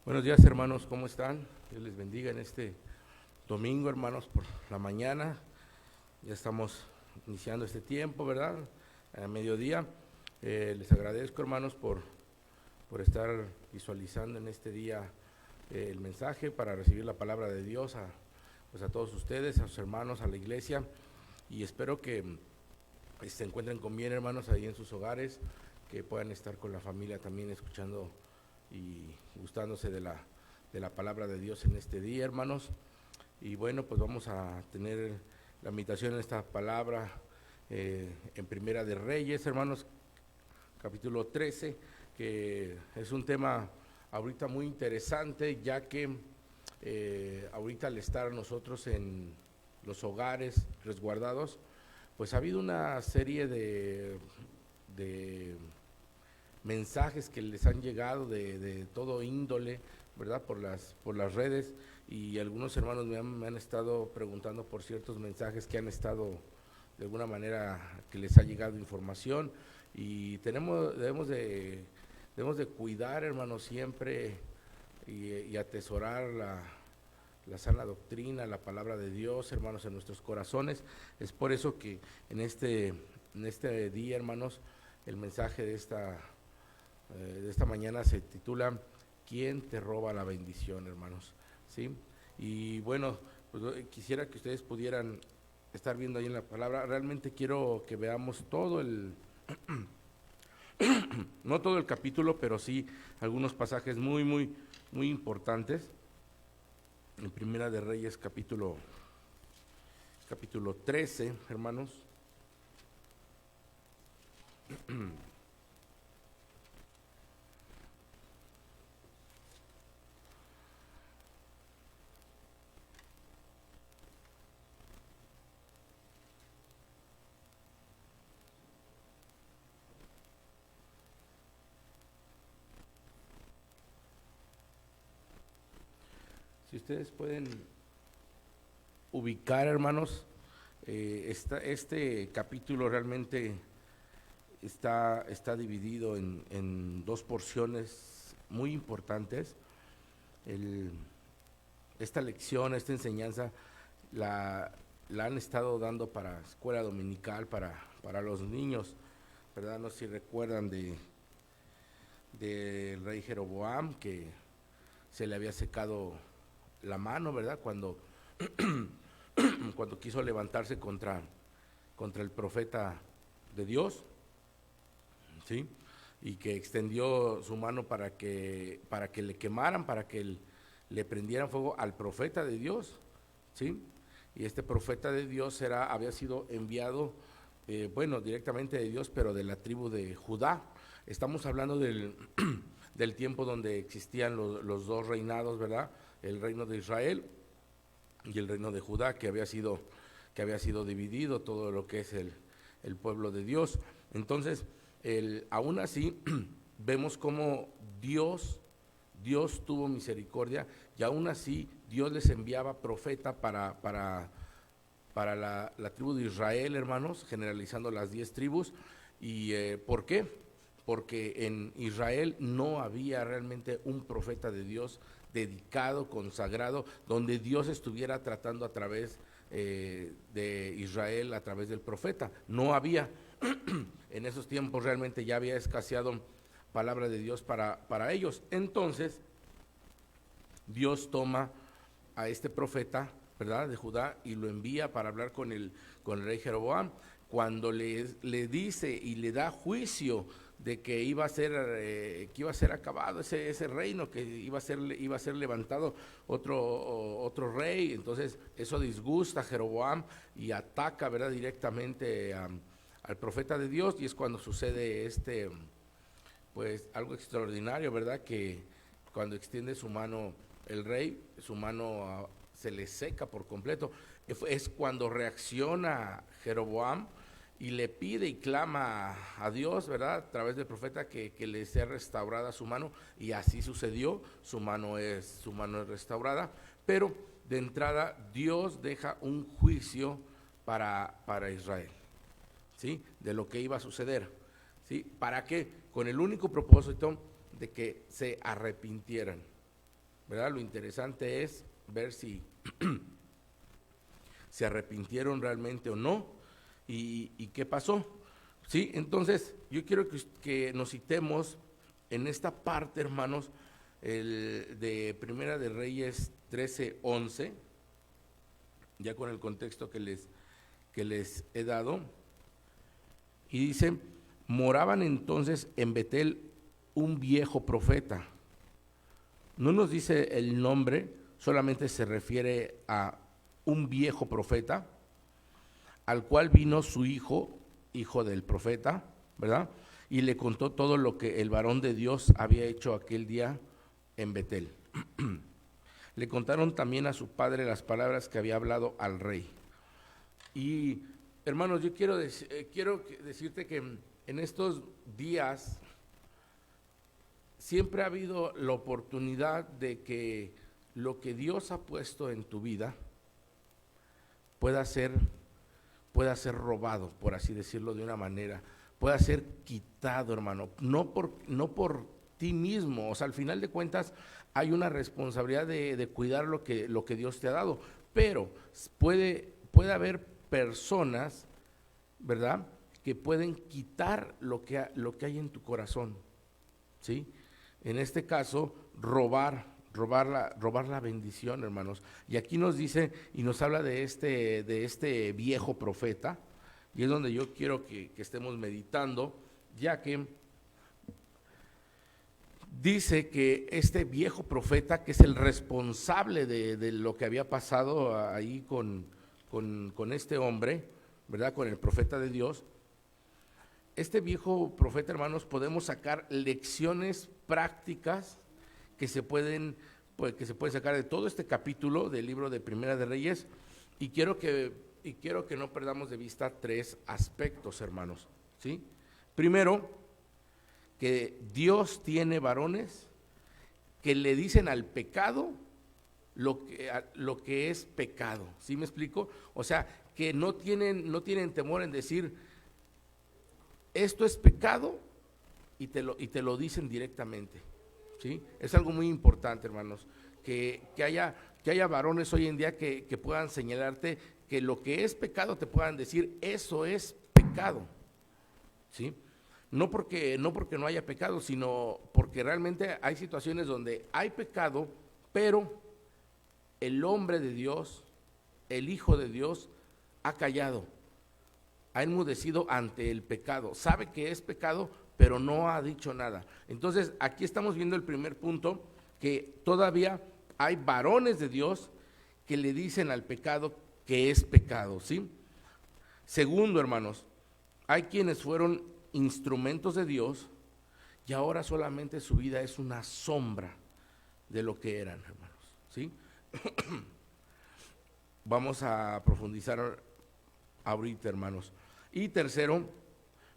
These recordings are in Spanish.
Buenos días, hermanos, ¿cómo están? Dios les bendiga en este domingo, hermanos, por la mañana. Ya estamos iniciando este tiempo, ¿verdad? A mediodía. Les agradezco, hermanos, por estar visualizando en este día el mensaje para recibir la palabra de Dios pues a todos ustedes, a sus hermanos, a la iglesia. Y espero que se encuentren con bien, hermanos, ahí en sus hogares, que puedan estar con la familia también escuchando y gustándose de la palabra de Dios en este día, hermanos. Y bueno, pues vamos a tener la meditación en esta palabra en Primera de Reyes, hermanos, capítulo 13, que es un tema ahorita muy interesante, ya que ahorita al estar nosotros en los hogares resguardados, pues ha habido una serie de mensajes que les han llegado de todo índole, ¿verdad? Por las redes, y algunos hermanos me han estado preguntando por ciertos mensajes que han estado de alguna manera que les ha llegado información, y debemos de cuidar, hermanos, siempre y atesorar la sana doctrina, la palabra de Dios, hermanos, en nuestros corazones. Es por eso que en este día, hermanos, el mensaje de esta mañana se titula ¿Quién te roba la bendición, hermanos? ¿Sí? Y bueno, pues quisiera que ustedes pudieran estar viendo ahí en la palabra. Realmente quiero que veamos todo no todo el capítulo, pero sí algunos pasajes muy importantes. En Primera de Reyes, capítulo 13, hermanos. Si ustedes pueden ubicar, hermanos, este capítulo realmente está dividido en dos porciones muy importantes. El, esta lección, esta enseñanza, la, la han estado dando para escuela dominical, para los niños, ¿verdad? No sé si recuerdan del rey Jeroboam, que se le había secado la mano, ¿verdad? Cuando quiso levantarse contra el profeta de Dios, ¿sí? Y que extendió su mano para que le quemaran, para que le prendieran fuego al profeta de Dios, ¿sí? Y este profeta de Dios había sido enviado, bueno, directamente de Dios, pero de la tribu de Judá. Estamos hablando del tiempo donde existían los dos reinados, ¿verdad? El reino de Israel y el reino de Judá, que había sido dividido, todo lo que es el pueblo de Dios. Entonces, aún así, vemos cómo Dios tuvo misericordia, y aún así Dios les enviaba profeta para la tribu de Israel, hermanos, generalizando las 10 tribus. ¿Y por qué? Porque en Israel no había realmente un profeta de Dios dedicado, consagrado, donde Dios estuviera tratando a través de Israel, a través del profeta. No había. En esos tiempos realmente ya había escaseado palabra de Dios para ellos. Entonces, Dios toma a este profeta, ¿verdad?, de Judá, y lo envía para hablar con el rey Jeroboam. Cuando le dice y le da juicio de que iba a ser acabado ese reino, que iba a ser levantado otro rey. Entonces eso disgusta a Jeroboam y ataca, ¿verdad?, directamente al profeta de Dios, y es cuando sucede pues algo extraordinario, ¿verdad?, que cuando extiende su mano el rey, su mano se le seca por completo. Es cuando reacciona Jeroboam y le pide y clama a Dios, ¿verdad?, a través del profeta, que le sea restaurada su mano, y así sucedió. Su mano es restaurada, pero de entrada Dios deja un juicio para Israel, ¿sí?, de lo que iba a suceder, ¿sí? ¿Para qué? Con el único propósito de que se arrepintieran, ¿verdad? Lo interesante es ver si se arrepintieron realmente o no, y qué pasó. Sí, entonces yo quiero que nos citemos en esta parte, hermanos, el de Primera de Reyes 13:11, ya con el contexto que les he dado, y dice: moraban entonces en Betel un viejo profeta. No nos dice el nombre, solamente se refiere a un viejo profeta, al cual vino su hijo del profeta, ¿verdad? Y le contó todo lo que el varón de Dios había hecho aquel día en Betel. Le contaron también a su padre las palabras que había hablado al rey. Y hermanos, yo quiero decirte que en estos días siempre ha habido la oportunidad de que lo que Dios ha puesto en tu vida pueda ser robado, por así decirlo de una manera, pueda ser quitado, hermano, no por ti mismo. O sea, al final de cuentas hay una responsabilidad de cuidar lo que Dios te ha dado, pero puede haber personas, ¿verdad?, que pueden quitar lo que hay en tu corazón, ¿sí? En este caso, robar la bendición, hermanos. Y aquí nos dice y nos habla de este viejo profeta, y es donde yo quiero que estemos meditando, ya que dice que este viejo profeta, que es el responsable de lo que había pasado ahí con este hombre, ¿verdad?, con el profeta de Dios. Este viejo profeta, hermanos, podemos sacar lecciones prácticas que se pueden sacar de todo este capítulo del libro de Primera de Reyes, y quiero que no perdamos de vista 3 aspectos, hermanos, ¿sí? Primero, que Dios tiene varones que le dicen al pecado lo que es pecado, ¿sí me explico? O sea, que no tienen temor en decir: esto es pecado, y te lo dicen directamente, ¿sí? Es algo muy importante, hermanos, que haya varones hoy en día que puedan señalarte que lo que es pecado, te puedan decir: eso es pecado, ¿sí? No porque no haya pecado, sino porque realmente hay situaciones donde hay pecado, pero el hombre de Dios, el Hijo de Dios, ha callado, ha enmudecido ante el pecado, sabe que es pecado, pero no ha dicho nada. Entonces, aquí estamos viendo el primer punto, que todavía hay varones de Dios que le dicen al pecado que es pecado, ¿sí? Segundo, hermanos, hay quienes fueron instrumentos de Dios y ahora solamente su vida es una sombra de lo que eran, hermanos, ¿sí? Vamos a profundizar ahorita, hermanos. Y tercero,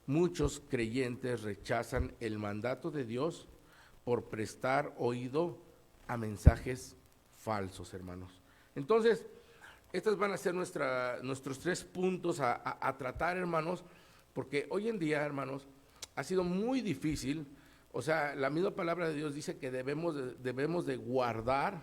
muchos creyentes rechazan el mandato de Dios por prestar oído a mensajes falsos, hermanos. Entonces, estos van a ser nuestros 3 puntos a tratar, hermanos, porque hoy en día, hermanos, ha sido muy difícil. O sea, la misma palabra de Dios dice que debemos de guardar,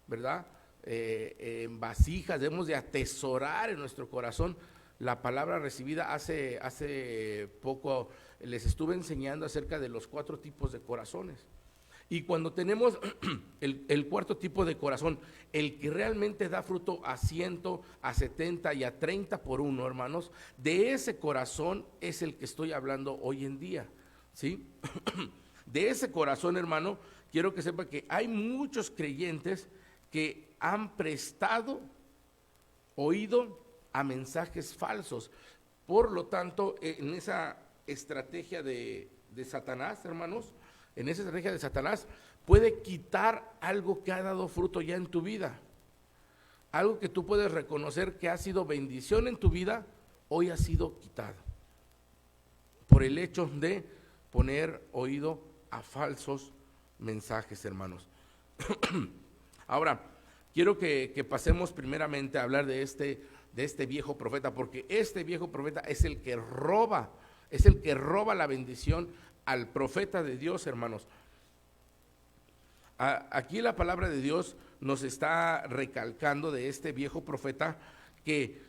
¿verdad?, en vasijas, debemos de atesorar en nuestro corazón la palabra recibida. Hace poco les estuve enseñando acerca de los 4 tipos de corazones. Y cuando tenemos el cuarto tipo de corazón, el que realmente da fruto a 100, a 70 y a 30 por uno, hermanos, de ese corazón es el que estoy hablando hoy en día, ¿sí? De ese corazón, hermano, quiero que sepa que hay muchos creyentes que han prestado oído a mensajes falsos. Por lo tanto, en esa estrategia de Satanás, hermanos, en esa estrategia de Satanás, puede quitar algo que ha dado fruto ya en tu vida. Algo que tú puedes reconocer que ha sido bendición en tu vida, hoy ha sido quitado por el hecho de poner oído a falsos mensajes, hermanos. Ahora, quiero que pasemos primeramente a hablar de este viejo profeta, porque este viejo profeta es el que roba la bendición al profeta de Dios, hermanos. Aquí la palabra de Dios nos está recalcando de este viejo profeta que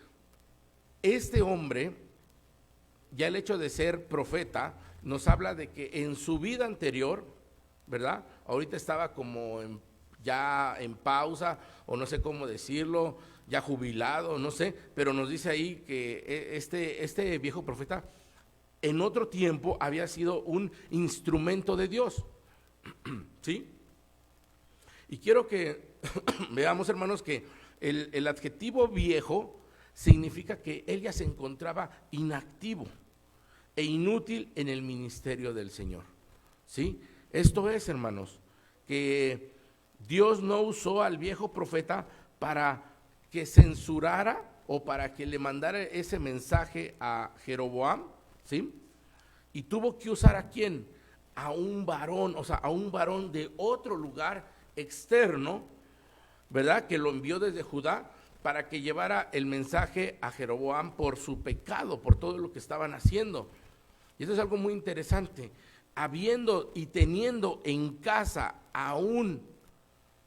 este hombre, ya el hecho de ser profeta, nos habla de que en su vida anterior, ¿verdad? Ahorita estaba como ya en pausa, o no sé cómo decirlo, ya jubilado, no sé, pero nos dice ahí que este viejo profeta en otro tiempo había sido un instrumento de Dios, ¿sí? Y quiero que veamos, hermanos, que el adjetivo viejo significa que él ya se encontraba inactivo e inútil en el ministerio del Señor, ¿sí? Esto es, hermanos, que Dios no usó al viejo profeta para que censurara o para que le mandara ese mensaje a Jeroboam, ¿sí? Y tuvo que usar ¿a quién? A un varón, o sea, a un varón de otro lugar externo, ¿verdad? Que lo envió desde Judá para que llevara el mensaje a Jeroboam por su pecado, por todo lo que estaban haciendo. Y eso es algo muy interesante. Habiendo y teniendo en casa a un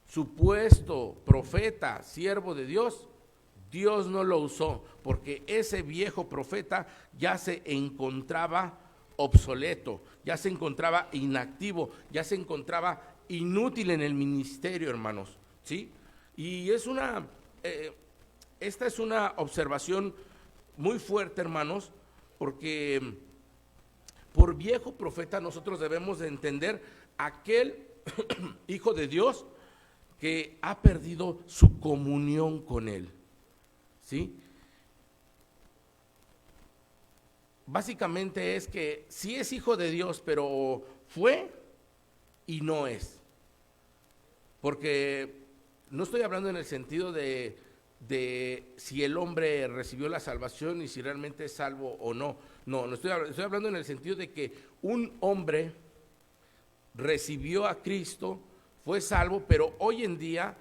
supuesto profeta, siervo de Dios, Dios no lo usó, porque ese viejo profeta ya se encontraba obsoleto, ya se encontraba inactivo, ya se encontraba inútil en el ministerio, hermanos, ¿sí? Y esta es una observación muy fuerte, hermanos, porque por viejo profeta nosotros debemos de entender aquel hijo de Dios que ha perdido su comunión con él, ¿sí? Básicamente es que sí es hijo de Dios, pero fue y no es. Porque no estoy hablando en el sentido de si el hombre recibió la salvación y si realmente es salvo o no. No, estoy hablando en el sentido de que un hombre recibió a Cristo, fue salvo, pero hoy en día,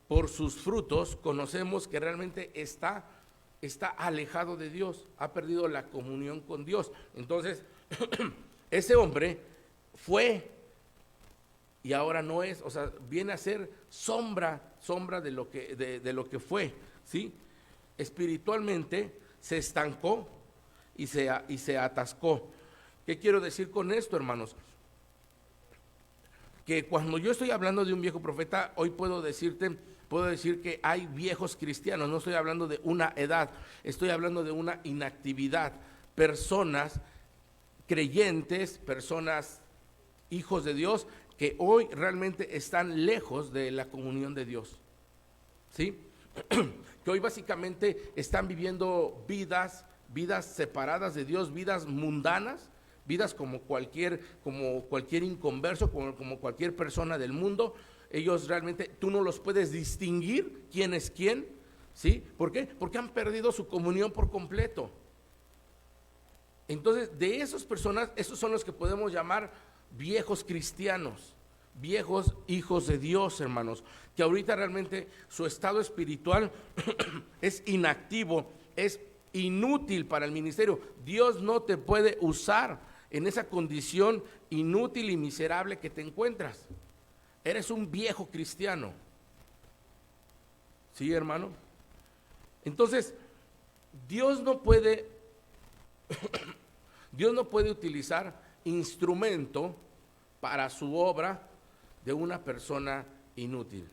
por sus frutos, conocemos que realmente está alejado de Dios, ha perdido la comunión con Dios. Entonces, ese hombre fue y ahora no es, o sea, viene a ser sombra de lo que fue, ¿sí? Espiritualmente se estancó y se atascó. ¿Qué quiero decir con esto, hermanos? Que cuando yo estoy hablando de un viejo profeta, hoy puedo decir que hay viejos cristianos, no estoy hablando de una edad, estoy hablando de una inactividad, personas creyentes, personas hijos de Dios, que hoy realmente están lejos de la comunión de Dios, ¿sí? Que hoy básicamente están viviendo vidas separadas de Dios, vidas mundanas, vidas como cualquier inconverso, como cualquier persona del mundo. Ellos realmente, tú no los puedes distinguir quién es quién, ¿sí? ¿Por qué? Porque han perdido su comunión por completo. Entonces, de esas personas, esos son los que podemos llamar viejos cristianos, viejos hijos de Dios, hermanos, que ahorita realmente su estado espiritual es inactivo, es inútil para el ministerio. Dios no te puede usar en esa condición inútil y miserable que te encuentras. Eres un viejo cristiano. ¿Sí, hermano? Entonces, Dios no puede utilizar instrumento para su obra de una persona inútil,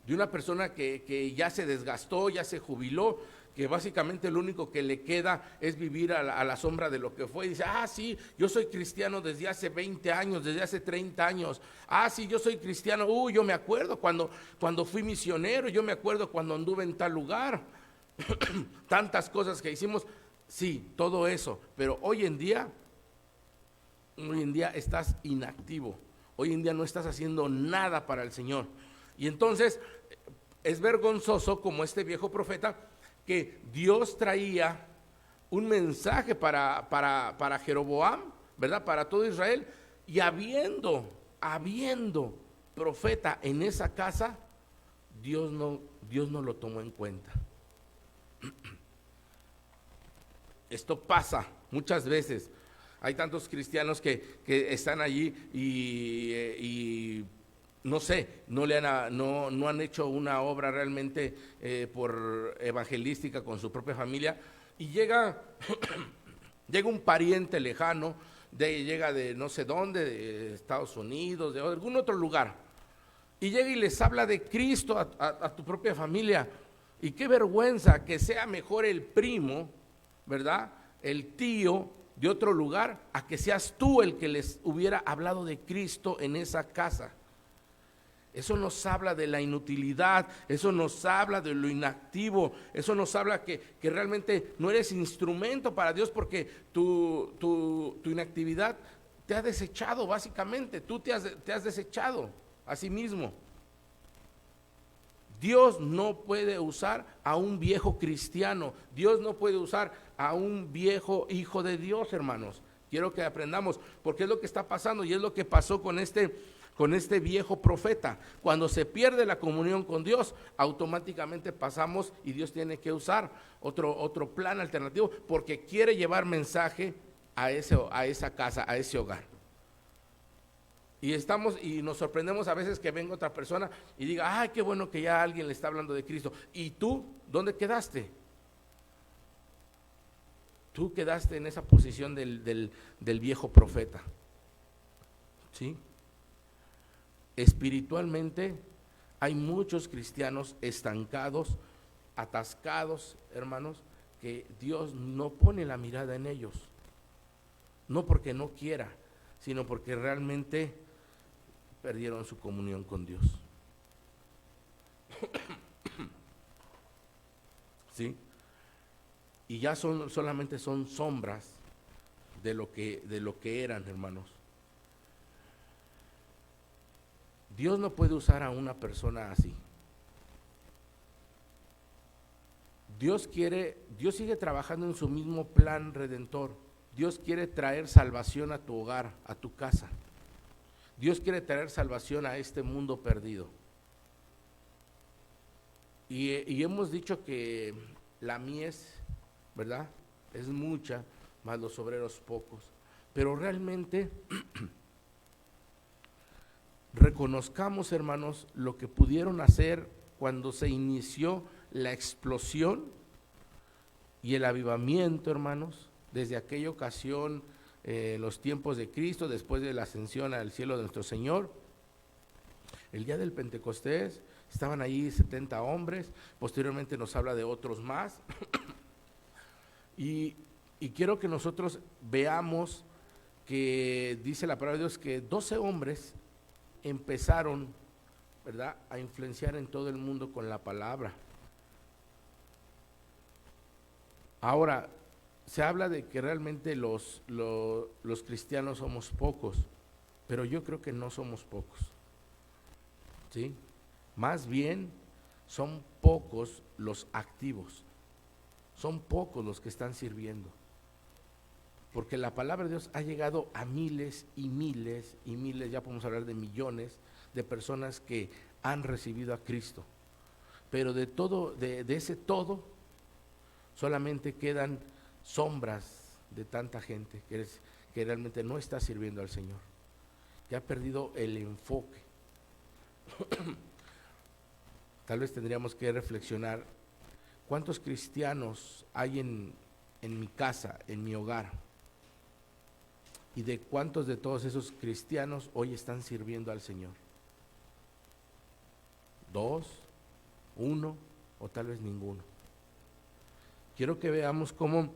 de una persona que ya se desgastó, ya se jubiló, que básicamente lo único que le queda es vivir a la sombra de lo que fue. Y dice, sí, yo soy cristiano desde hace 20 años, desde hace 30 años. Sí, yo soy cristiano, yo me acuerdo cuando fui misionero, yo me acuerdo cuando anduve en tal lugar, tantas cosas que hicimos. Sí, todo eso, pero hoy en día estás inactivo, hoy en día no estás haciendo nada para el Señor. Y entonces es vergonzoso como este viejo profeta, que Dios traía un mensaje para Jeroboam, ¿verdad? Para todo Israel, y habiendo profeta en esa casa, Dios no lo tomó en cuenta. Esto pasa muchas veces. Hay tantos cristianos que están allí y no sé, no han hecho una obra realmente por evangelística con su propia familia, y llega un pariente lejano, llega de no sé dónde, de Estados Unidos, de algún otro lugar, y llega y les habla de Cristo a tu propia familia. Y qué vergüenza que sea mejor el primo, ¿verdad?, el tío de otro lugar, a que seas tú el que les hubiera hablado de Cristo en esa casa. Eso nos habla de la inutilidad, eso nos habla de lo inactivo, eso nos habla que realmente no eres instrumento para Dios, porque tu inactividad te ha desechado básicamente, tú te has desechado a sí mismo. Dios no puede usar a un viejo cristiano, Dios no puede usar a un viejo hijo de Dios, hermanos. Quiero que aprendamos, porque es lo que está pasando y es lo que pasó con este viejo profeta. Cuando se pierde la comunión con Dios, automáticamente pasamos y Dios tiene que usar otro plan alternativo, porque quiere llevar mensaje a esa casa, a ese hogar. Y nos sorprendemos a veces que venga otra persona y diga, ay, qué bueno que ya alguien le está hablando de Cristo. ¿Y tú dónde quedaste? Tú quedaste en esa posición del viejo profeta. ¿Sí? Espiritualmente hay muchos cristianos estancados, atascados, hermanos, que Dios no pone la mirada en ellos. No porque no quiera, sino porque realmente perdieron su comunión con Dios. ¿Sí? Y ya solamente son sombras de lo que eran, hermanos. Dios no puede usar a una persona así. Dios sigue trabajando en su mismo plan redentor. Dios quiere traer salvación a tu hogar, a tu casa. Dios quiere traer salvación a este mundo perdido. Y hemos dicho que la mies, ¿verdad?, es mucha, más los obreros pocos. Pero realmente reconozcamos, hermanos, lo que pudieron hacer cuando se inició la explosión y el avivamiento, hermanos, desde aquella ocasión, los tiempos de Cristo, después de la ascensión al cielo de nuestro Señor. El día del Pentecostés estaban ahí 70 hombres, posteriormente nos habla de otros más. y quiero que nosotros veamos que dice la palabra de Dios que 12 hombres empezaron, ¿verdad?, a influenciar en todo el mundo con la palabra. Ahora, se habla de que realmente los cristianos somos pocos, pero yo creo que no somos pocos, ¿sí? Más bien son pocos los activos, son pocos los que están sirviendo, porque la palabra de Dios ha llegado a miles y miles y miles, ya podemos hablar de millones de personas que han recibido a Cristo, pero de ese todo solamente quedan sombras de tanta gente que realmente no está sirviendo al Señor, que ha perdido el enfoque. Tal vez tendríamos que reflexionar, ¿cuántos cristianos hay en mi casa, en mi hogar? ¿Y de cuántos de todos esos cristianos hoy están sirviendo al Señor? ¿2, 1 o tal vez ninguno? Quiero que veamos cómo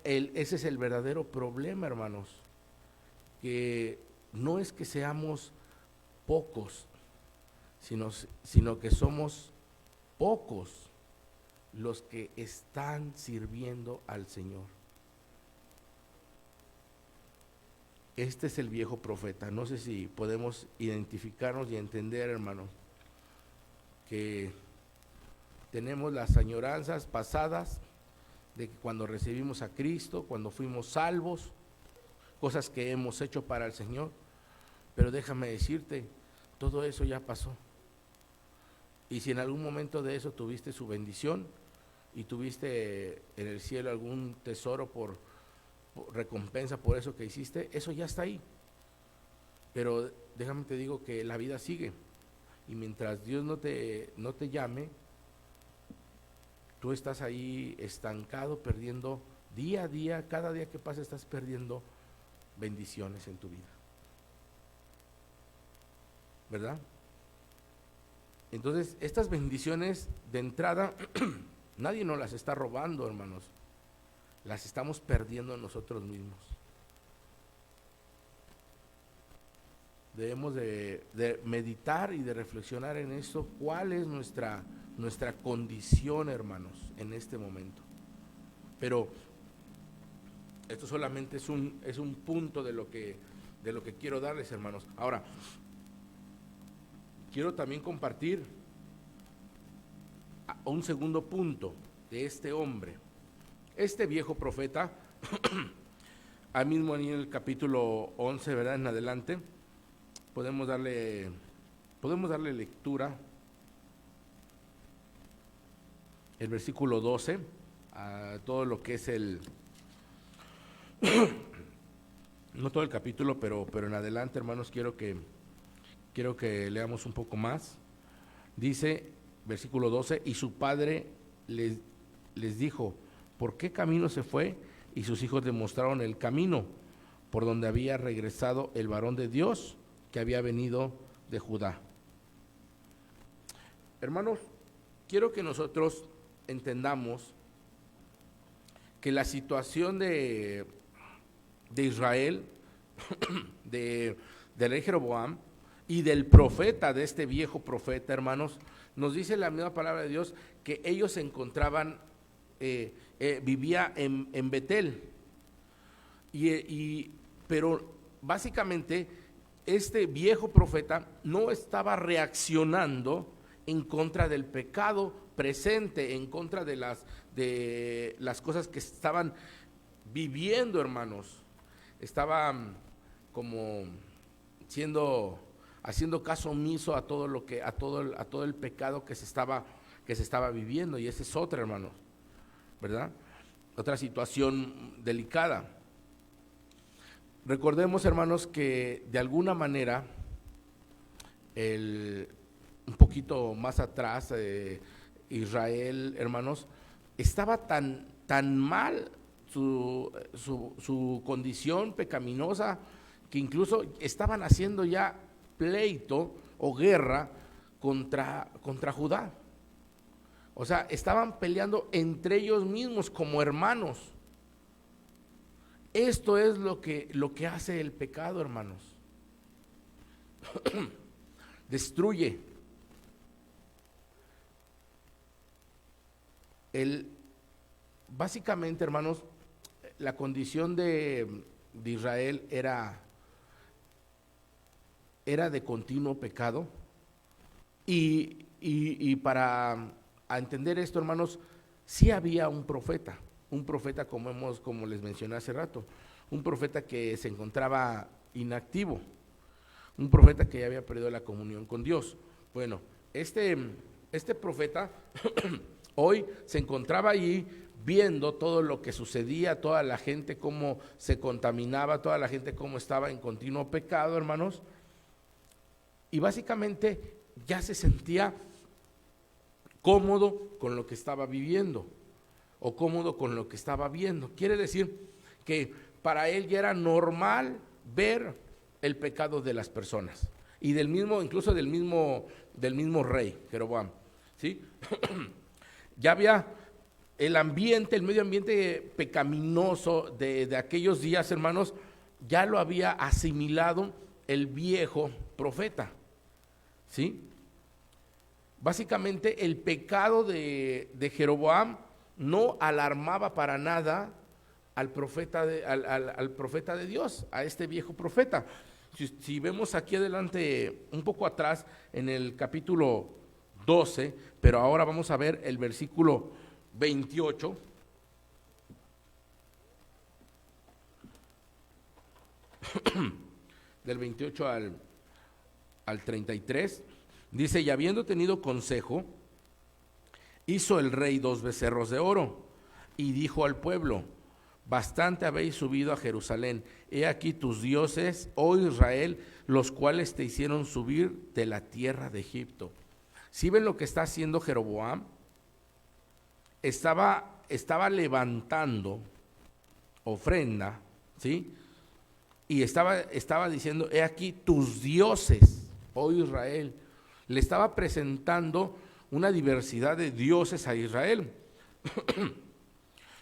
ese es el verdadero problema, hermanos, que no es que seamos pocos, sino que somos pocos los que están sirviendo al Señor. Este es el viejo profeta. No sé si podemos identificarnos y entender, hermanos, que tenemos las añoranzas pasadas de que cuando recibimos a Cristo, cuando fuimos salvos, cosas que hemos hecho para el Señor, pero déjame decirte, todo eso ya pasó. Y si en algún momento de eso tuviste su bendición y tuviste en el cielo algún tesoro recompensa por eso que hiciste, eso ya está ahí. Pero déjame te digo que la vida sigue. Y mientras Dios no te llame, tú estás ahí estancado, perdiendo día a día, cada día que pasa estás perdiendo bendiciones en tu vida. ¿Verdad? Entonces, estas bendiciones de entrada, nadie nos las está robando, hermanos. Las estamos perdiendo nosotros mismos. Debemos de meditar y de reflexionar en esto, cuál es nuestra condición, hermanos, en este momento. Pero esto solamente es un punto de lo que quiero darles, hermanos. Ahora, quiero también compartir un segundo punto de este hombre. Este viejo profeta, ahí mismo en el capítulo 11, ¿verdad? En adelante, podemos darle lectura. El versículo 12, a todo lo que es no todo el capítulo, pero en adelante, hermanos, quiero que leamos un poco más. Dice, versículo 12, y su padre les dijo, ¿por qué camino se fue? Y sus hijos le mostraron el camino por donde había regresado el varón de Dios que había venido de Judá. Hermanos, quiero que nosotros entendamos que la situación de Israel, del rey Jeroboam y del profeta, de este viejo profeta, hermanos, nos dice la misma palabra de Dios que ellos se encontraban, vivía en Betel, pero básicamente este viejo profeta no estaba reaccionando en contra del pecado presente, en contra de las cosas que estaban viviendo, hermanos. Estaba como haciendo caso omiso a todo el pecado que se estaba viviendo, y esa es otra, hermanos, ¿verdad? Otra situación delicada. Recordemos, hermanos, que de alguna manera un poquito más atrás, Israel, hermanos, estaba tan mal su condición pecaminosa, que incluso estaban haciendo ya pleito o guerra contra Judá. O sea, estaban peleando entre ellos mismos como hermanos. Esto es lo que hace el pecado, hermanos. Destruye. Básicamente, hermanos, la condición de Israel era de continuo pecado, y para entender esto, hermanos, sí había un profeta como les mencioné hace rato, un profeta que se encontraba inactivo, un profeta que ya había perdido la comunión con Dios. Bueno, este profeta hoy se encontraba allí viendo todo lo que sucedía, toda la gente cómo se contaminaba, toda la gente cómo estaba en continuo pecado, hermanos, y básicamente ya se sentía cómodo con lo que estaba viviendo, o cómodo con lo que estaba viendo. Quiere decir que para él ya era normal ver el pecado de las personas, y incluso del mismo rey Jeroboam, ¿sí? Ya había el medio ambiente pecaminoso de aquellos días, hermanos, ya lo había asimilado el viejo profeta, ¿sí? Básicamente el pecado de Jeroboam no alarmaba para nada al profeta de Dios, a este viejo profeta. Si vemos aquí adelante, un poco atrás, en el capítulo 12, pero ahora vamos a ver el versículo 28. Del 28 al 33, dice, y habiendo tenido consejo, hizo el rey 2 becerros de oro, y dijo al pueblo, bastante habéis subido a Jerusalén. He aquí tus dioses, oh Israel, los cuales te hicieron subir de la tierra de Egipto. ¿Sí ven lo que está haciendo Jeroboam? Estaba levantando ofrenda, ¿sí? Y estaba diciendo, he aquí tus dioses, oh Israel. Le estaba presentando una diversidad de dioses a Israel.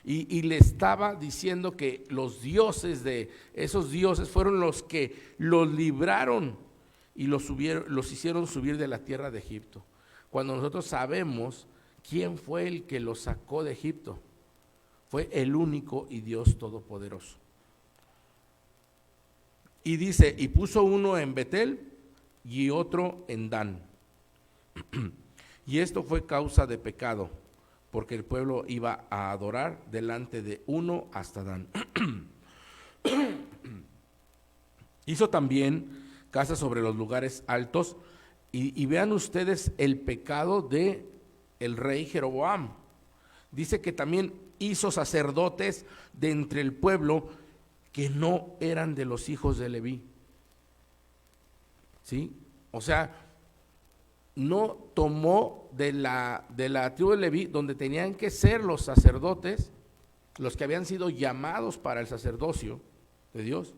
Y le estaba diciendo que los dioses de esos dioses fueron los que los libraron y los hicieron subir de la tierra de Egipto. Cuando nosotros sabemos quién fue el que los sacó de Egipto, fue el único y Dios todopoderoso. Y dice, y puso uno en Betel y otro en Dan. Y esto fue causa de pecado, porque el pueblo iba a adorar delante de uno hasta Dan. Hizo también casas sobre los lugares altos, y vean ustedes el pecado de el rey Jeroboam. Dice que también hizo sacerdotes de entre el pueblo que no eran de los hijos de Leví. ¿Sí? O sea, no tomó de la tribu de Leví, donde tenían que ser los sacerdotes, los que habían sido llamados para el sacerdocio de Dios,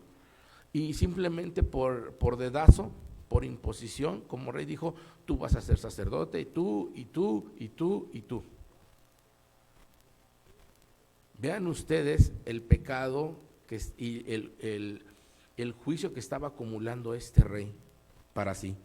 y simplemente por dedazo, por imposición, como rey dijo, tú vas a ser sacerdote, y tú, y tú, y tú, y tú. Vean ustedes el pecado y el juicio que estaba acumulando este rey para sí.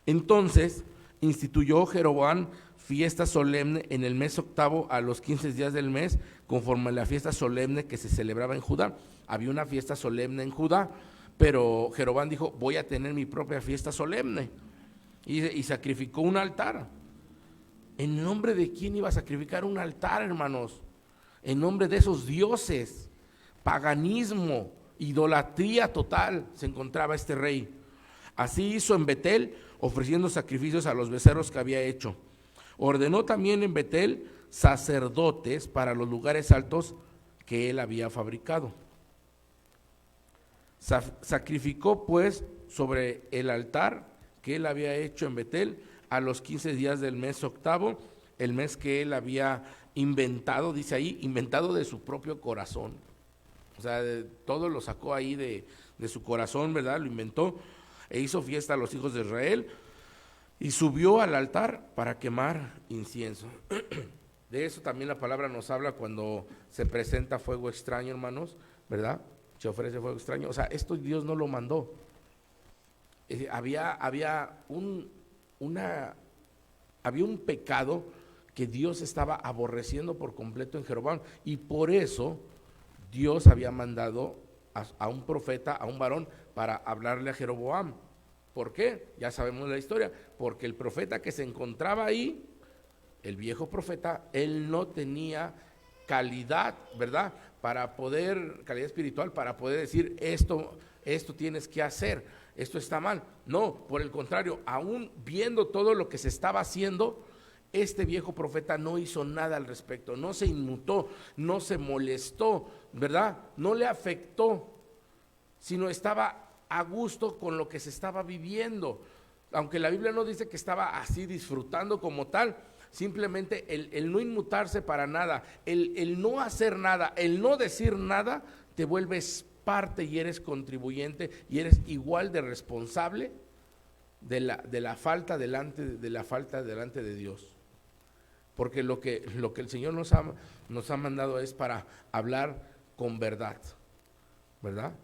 Entonces instituyó Jeroboam fiesta solemne en el mes octavo a los 15 días del mes, conforme a la fiesta solemne que se celebraba en Judá. Había una fiesta solemne en Judá, pero Jeroboam dijo, voy a tener mi propia fiesta solemne, y sacrificó un altar. ¿En nombre de quién iba a sacrificar un altar, hermanos? En nombre de esos dioses. Paganismo, idolatría total se encontraba este rey. Así hizo en Betel, ofreciendo sacrificios a los becerros que había hecho. Ordenó también en Betel sacerdotes para los lugares altos que él había fabricado. Sacrificó pues sobre el altar que él había hecho en Betel a los 15 días del mes octavo, el mes que él había inventado, dice ahí, inventado de su propio corazón. O sea, todo lo sacó ahí de su corazón, ¿verdad? Lo inventó, e hizo fiesta a los hijos de Israel, y subió al altar para quemar incienso. De eso también la palabra nos habla cuando se presenta fuego extraño, hermanos, ¿verdad? Se ofrece fuego extraño. O sea, esto Dios no lo mandó. Había un pecado que Dios estaba aborreciendo por completo en Jeroboam, y por eso Dios había mandado a un profeta, a un varón, para hablarle a Jeroboam. ¿Por qué? Ya sabemos la historia. Porque el profeta que se encontraba ahí, el viejo profeta, él no tenía calidad, ¿verdad? Calidad espiritual para poder decir esto tienes que hacer, esto está mal. No, por el contrario, aún viendo todo lo que se estaba haciendo, este viejo profeta no hizo nada al respecto, no se inmutó, no se molestó, ¿verdad? No le afectó, sino estaba a gusto con lo que se estaba viviendo. Aunque la Biblia no dice que estaba así disfrutando como tal, simplemente el no inmutarse para nada, el no hacer nada, el no decir nada, te vuelves parte y eres contribuyente y eres igual de responsable de la falta delante de Dios. Porque lo que el Señor nos ha mandado es para hablar con verdad, ¿verdad?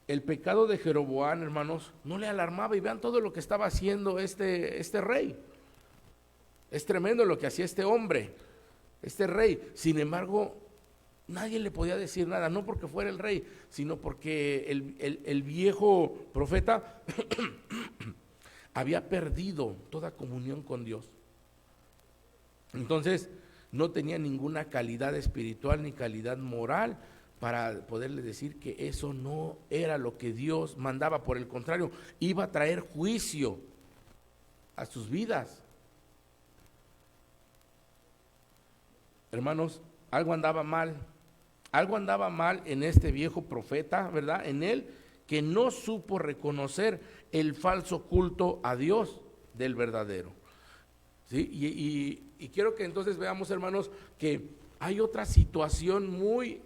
El pecado de Jeroboam, hermanos, no le alarmaba, y vean todo lo que estaba haciendo este rey. Es tremendo lo que hacía este hombre, este rey. Sin embargo, nadie le podía decir nada, no porque fuera el rey, sino porque el viejo profeta había perdido toda comunión con Dios. Entonces, no tenía ninguna calidad espiritual ni calidad moral para poderle decir que eso no era lo que Dios mandaba. Por el contrario, iba a traer juicio a sus vidas. hermanos, algo andaba mal en este viejo profeta, ¿verdad? En él, que no supo reconocer el falso culto a Dios del verdadero. ¿Sí? Y quiero que entonces veamos, hermanos, que hay otra situación muy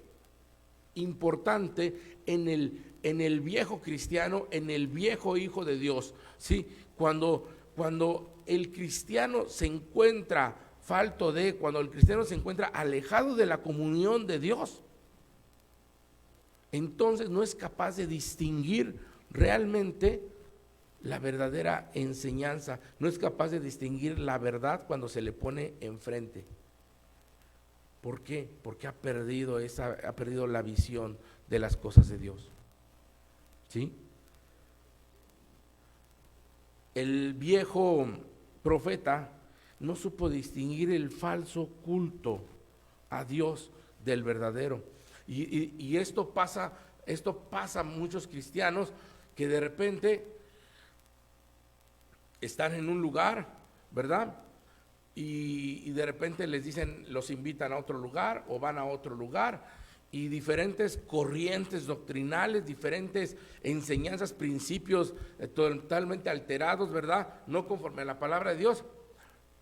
importante en el viejo cristiano, en el viejo hijo de Dios. ¿Sí? Cuando el cristiano se encuentra cuando el cristiano se encuentra alejado de la comunión de Dios, entonces no es capaz de distinguir realmente la verdadera enseñanza, no es capaz de distinguir la verdad cuando se le pone enfrente. ¿Por qué? Porque ha perdido la visión de las cosas de Dios. ¿Sí? El viejo profeta no supo distinguir el falso culto a Dios del verdadero. Y esto pasa a muchos cristianos que de repente están en un lugar, ¿verdad? Y de repente les dicen, los invitan a otro lugar o van a otro lugar, y diferentes corrientes doctrinales, diferentes enseñanzas, principios totalmente alterados, ¿verdad? No conforme a la palabra de Dios,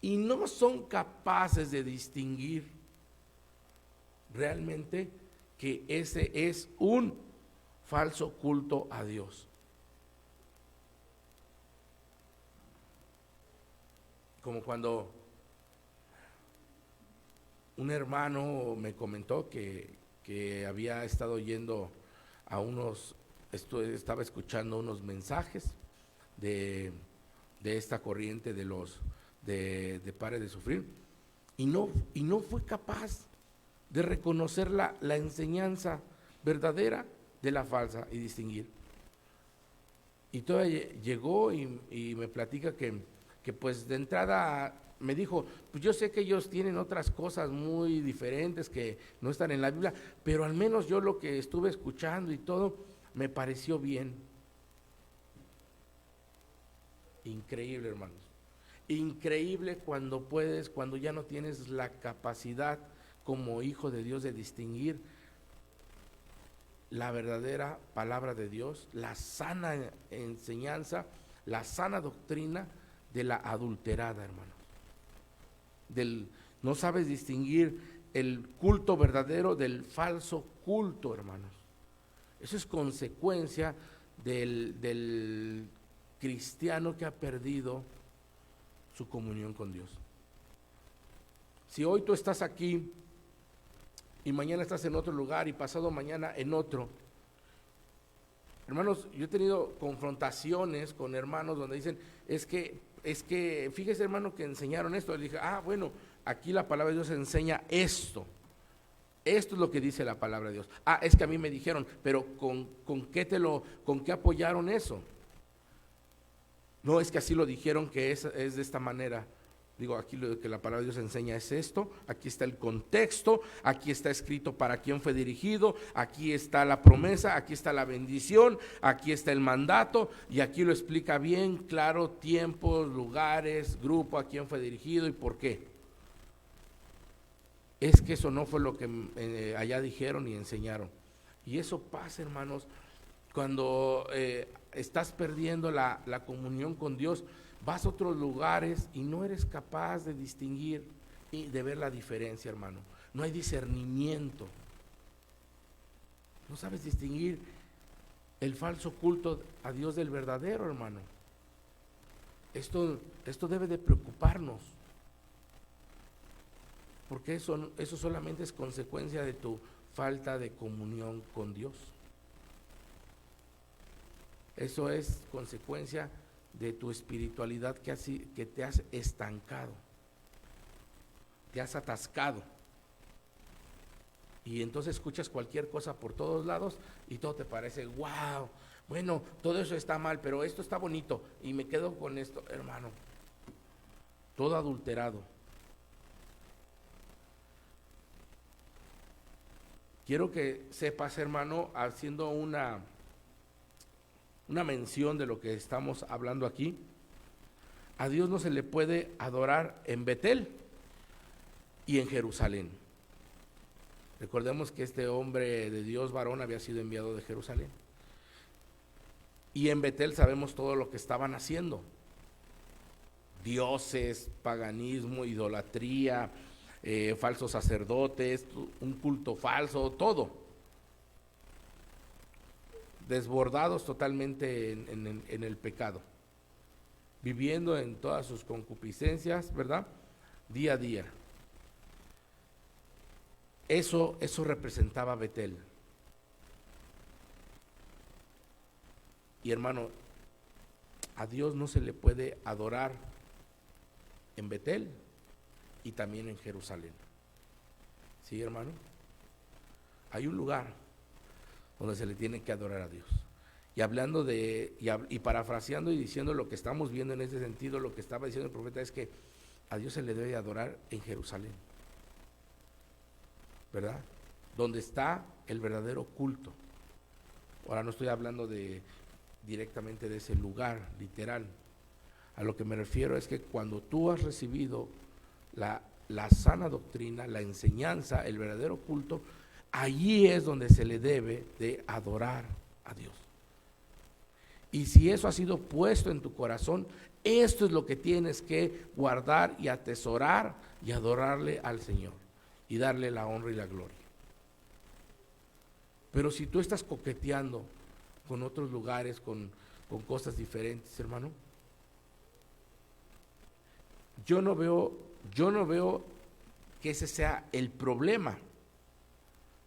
y no son capaces de distinguir realmente que ese es un falso culto a Dios. Como cuando un hermano me comentó que había estado yendo estaba escuchando unos mensajes de esta corriente de Pare de Sufrir, y no fue capaz de reconocer la enseñanza verdadera de la falsa y distinguir. Y todavía llegó y me platica que pues de entrada me dijo, pues yo sé que ellos tienen otras cosas muy diferentes que no están en la Biblia, pero al menos yo lo que estuve escuchando y todo me pareció bien. Increíble, hermanos. Increíble cuando ya no tienes la capacidad como hijo de Dios de distinguir la verdadera palabra de Dios, la sana enseñanza, la sana doctrina de la adulterada, hermanos. No sabes distinguir el culto verdadero del falso culto, hermanos. Eso es consecuencia del cristiano que ha perdido su comunión con Dios. Si hoy tú estás aquí y mañana estás en otro lugar y pasado mañana en otro, hermanos, yo he tenido confrontaciones con hermanos donde dicen, es que fíjese, hermano, que enseñaron esto. Le dije, bueno, aquí la palabra de Dios enseña esto es lo que dice la palabra de Dios. Es que a mí me dijeron, pero ¿con qué apoyaron eso? No, es que así lo dijeron, que es de esta manera. Digo, aquí lo que la palabra de Dios enseña es esto, aquí está el contexto, aquí está escrito para quién fue dirigido, aquí está la promesa, aquí está la bendición, aquí está el mandato, y aquí lo explica bien claro, tiempos, lugares, grupo, a quién fue dirigido y por qué. Es que eso no fue lo que allá dijeron y enseñaron. Y eso pasa, hermanos, cuando estás perdiendo la comunión con Dios. Vas a otros lugares y no eres capaz de distinguir y de ver la diferencia, hermano. No hay discernimiento. No sabes distinguir el falso culto a Dios del verdadero, hermano. Esto debe de preocuparnos, porque eso solamente es consecuencia de tu falta de comunión con Dios. Eso es consecuencia de tu espiritualidad que te has estancado, te has atascado, y entonces escuchas cualquier cosa por todos lados y todo te parece wow, bueno, todo eso está mal, pero esto está bonito y me quedo con esto, hermano, todo adulterado. Quiero que sepas, hermano, haciendo una mención de lo que estamos hablando aquí. A Dios no se le puede adorar en Betel y en Jerusalén. Recordemos que este hombre de Dios varón había sido enviado de Jerusalén. Y en Betel sabemos todo lo que estaban haciendo. Dioses, paganismo, idolatría, falsos sacerdotes, un culto falso, todo. Desbordados totalmente en el pecado. Viviendo en todas sus concupiscencias, ¿verdad? Día a día. Eso representaba Betel. Y hermano, a Dios no se le puede adorar en Betel y también en Jerusalén. ¿Sí, hermano? Hay un lugar donde se le tiene que adorar a Dios. Y hablando y parafraseando y diciendo lo que estamos viendo en ese sentido, lo que estaba diciendo el profeta es que a Dios se le debe adorar en Jerusalén, ¿verdad? Donde está el verdadero culto. Ahora no estoy hablando directamente de ese lugar literal. A lo que me refiero es que cuando tú has recibido la sana doctrina, la enseñanza, el verdadero culto, allí es donde se le debe de adorar a Dios. Y si eso ha sido puesto en tu corazón, esto es lo que tienes que guardar y atesorar y adorarle al Señor y darle la honra y la gloria. Pero si tú estás coqueteando con otros lugares, con cosas diferentes, hermano, yo no veo que ese sea el problema.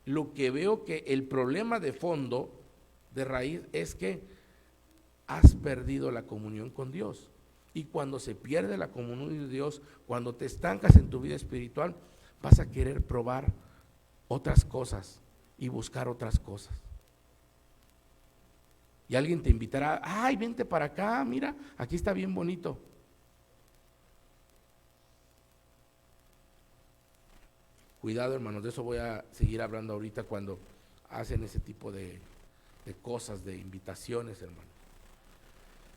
Lo que veo que el problema de fondo, de raíz, es que has perdido la comunión con Dios. Y cuando se pierde la comunión de Dios, cuando te estancas en tu vida espiritual, vas a querer probar otras cosas y buscar otras cosas. Y alguien te invitará, ay, vente para acá, mira, aquí está bien bonito. Cuidado, hermanos, de eso voy a seguir hablando ahorita cuando hacen ese tipo de cosas, de invitaciones, hermanos.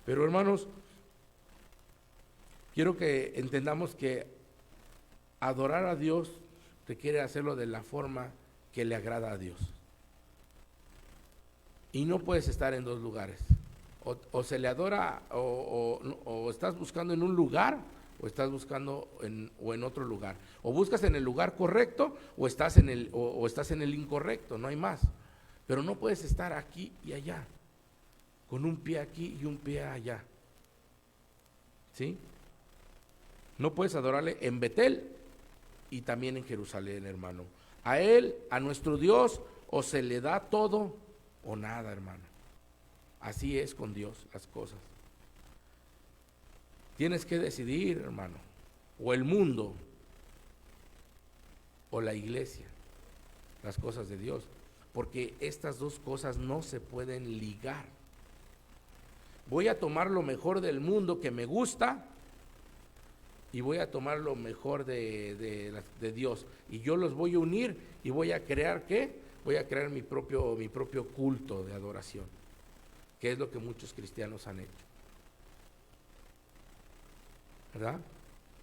Pero, hermanos, quiero que entendamos que adorar a Dios requiere hacerlo de la forma que le agrada a Dios. Y no puedes estar en dos lugares. O se le adora, o estás buscando en un lugar, o estás buscando en otro lugar. O buscas en el lugar correcto, o estás en el incorrecto, no hay más. Pero no puedes estar aquí y allá, con un pie aquí y un pie allá. ¿Sí? No puedes adorarle en Betel y también en Jerusalén, hermano. A Él, a nuestro Dios, o se le da todo o nada, hermano. Así es con Dios las cosas. Tienes que decidir, hermano, o el mundo o la iglesia, las cosas de Dios, porque estas dos cosas no se pueden ligar. Voy a tomar lo mejor del mundo que me gusta y voy a tomar lo mejor de Dios, y yo los voy a unir y voy a crear, ¿qué? Voy a crear mi propio culto de adoración, que es lo que muchos cristianos han hecho, ¿verdad?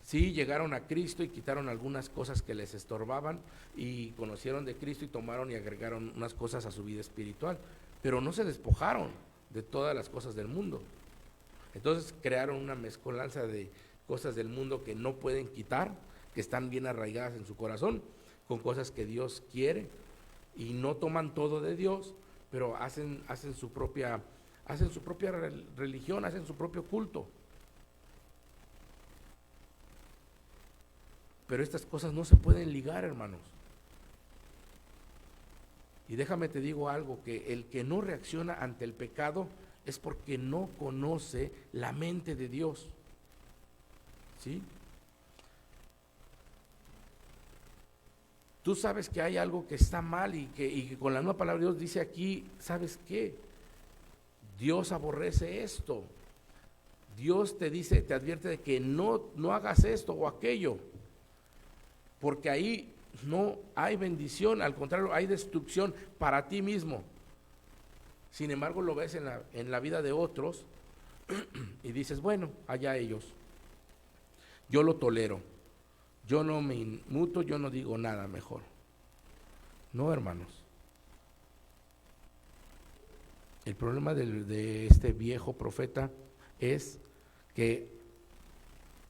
Sí, llegaron a Cristo y quitaron algunas cosas que les estorbaban y conocieron de Cristo y tomaron y agregaron unas cosas a su vida espiritual, pero no se despojaron de todas las cosas del mundo. Entonces crearon una mezcolanza de cosas del mundo que no pueden quitar, que están bien arraigadas en su corazón, con cosas que Dios quiere, y no toman todo de Dios, pero hacen su propia religión, hacen su propio culto. Pero estas cosas no se pueden ligar, hermanos. Y déjame te digo algo, que el que no reacciona ante el pecado es porque no conoce la mente de Dios. ¿Sí? Tú sabes que hay algo que está mal y que con la nueva palabra de Dios dice aquí, ¿sabes qué? Dios aborrece esto. Dios te dice, te advierte de que no hagas esto o aquello, porque ahí no hay bendición, al contrario, hay destrucción para ti mismo. Sin embargo, lo ves en la vida de otros y dices, bueno, allá ellos. Yo lo tolero, yo no me inmuto, yo no digo nada mejor. No, hermanos. El problema de este viejo profeta es que,